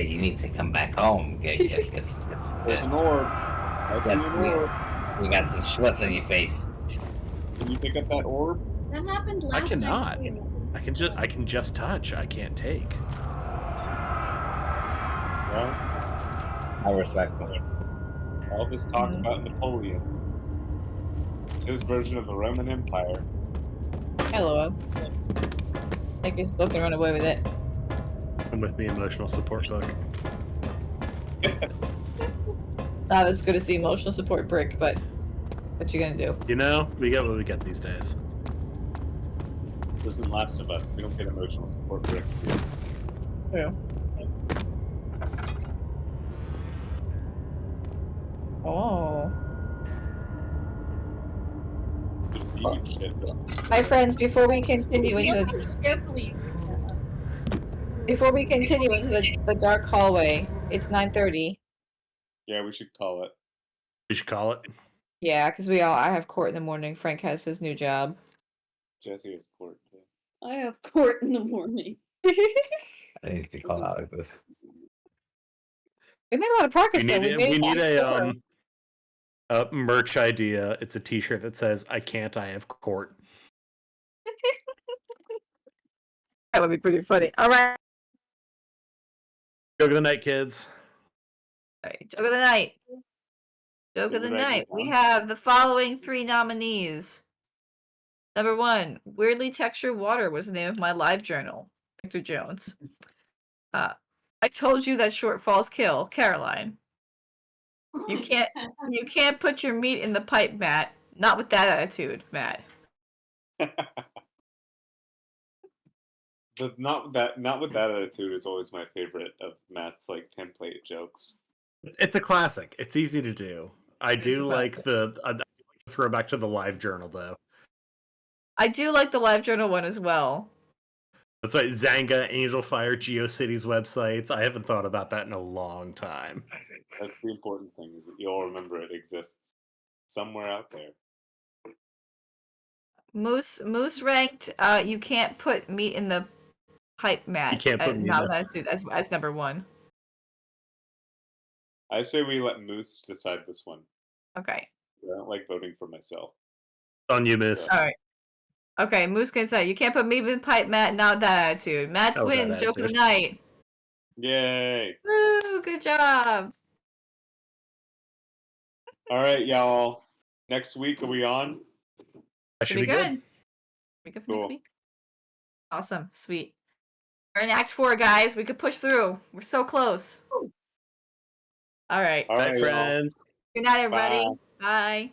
Speaker 4: you need to come back home. It's
Speaker 5: There's an orb. I see an orb.
Speaker 4: You got some schwitz on your face.
Speaker 5: Can you pick up that orb?
Speaker 7: That happened last
Speaker 1: I cannot.
Speaker 7: time too.
Speaker 1: I can just touch. I can't take.
Speaker 5: Well,
Speaker 4: I respect him.
Speaker 5: all this talk about Napoleon. It's his version of the Roman Empire.
Speaker 2: Hello. Take his book and run away with it.
Speaker 1: I'm with the emotional support book.
Speaker 2: Not as good as the emotional support brick, but what you gonna do?
Speaker 1: You know, we get what we get these days.
Speaker 5: This is Last of Us. We don't get emotional support bricks here.
Speaker 2: Yeah. Oh. My friends, before we continue into the dark hallway, it's 9:30.
Speaker 5: Yeah, we should call it.
Speaker 1: We should call it.
Speaker 2: Yeah, because I have court in the morning. Frank has his new job.
Speaker 5: Jesse has court too.
Speaker 3: I have court in the morning.
Speaker 4: I need to call out like this.
Speaker 2: We made a lot of progress.
Speaker 1: We need a merch idea. It's a T-shirt that says "I can't, I have court."
Speaker 2: That would be pretty funny. All right.
Speaker 1: Joke of the night, kids.
Speaker 2: All right. Joke of the night. Joke of the night. We have the following 3 nominees. Number 1, weirdly textured water was the name of my live journal. Victor Jones. I told you that shortfalls kill. Caroline. You can't put your meat in the pipe, Matt. Not with that attitude, Matt.
Speaker 5: Not with that attitude is always my favorite of Matt's like template jokes.
Speaker 1: It's a classic. It's easy to do. I do like Throwback to the live journal, though.
Speaker 2: I do like the live journal one as well.
Speaker 1: That's right, Zanga, Angel Fire, GeoCities websites. I haven't thought about that in a long time.
Speaker 5: That's the important thing, is that you'll remember it exists somewhere out there.
Speaker 2: Moose ranked. You can't put meat in the pipe mat.
Speaker 1: You can't put meat
Speaker 2: now
Speaker 1: in
Speaker 2: that as number 1.
Speaker 5: I say we let Moose decide this one.
Speaker 2: Okay.
Speaker 5: I don't like voting for myself.
Speaker 1: On you, Moose.
Speaker 2: All right. Okay, Moose can say you can't put meat in the pipe mat. Not that attitude. Matt
Speaker 1: Oh,
Speaker 2: wins.
Speaker 1: that
Speaker 2: Joke of the
Speaker 1: attitude.
Speaker 2: night.
Speaker 5: Yay!
Speaker 2: Woo! Good job.
Speaker 5: All right, y'all. Next week, are we on?
Speaker 1: That should be good.
Speaker 2: We good for
Speaker 5: Cool.
Speaker 2: next week. Awesome. Sweet. We're in Act 4, guys. We could push through. We're so close. All right.
Speaker 5: All right,
Speaker 1: Bye, friends.
Speaker 2: Good night, everybody.
Speaker 5: Bye.
Speaker 2: Bye.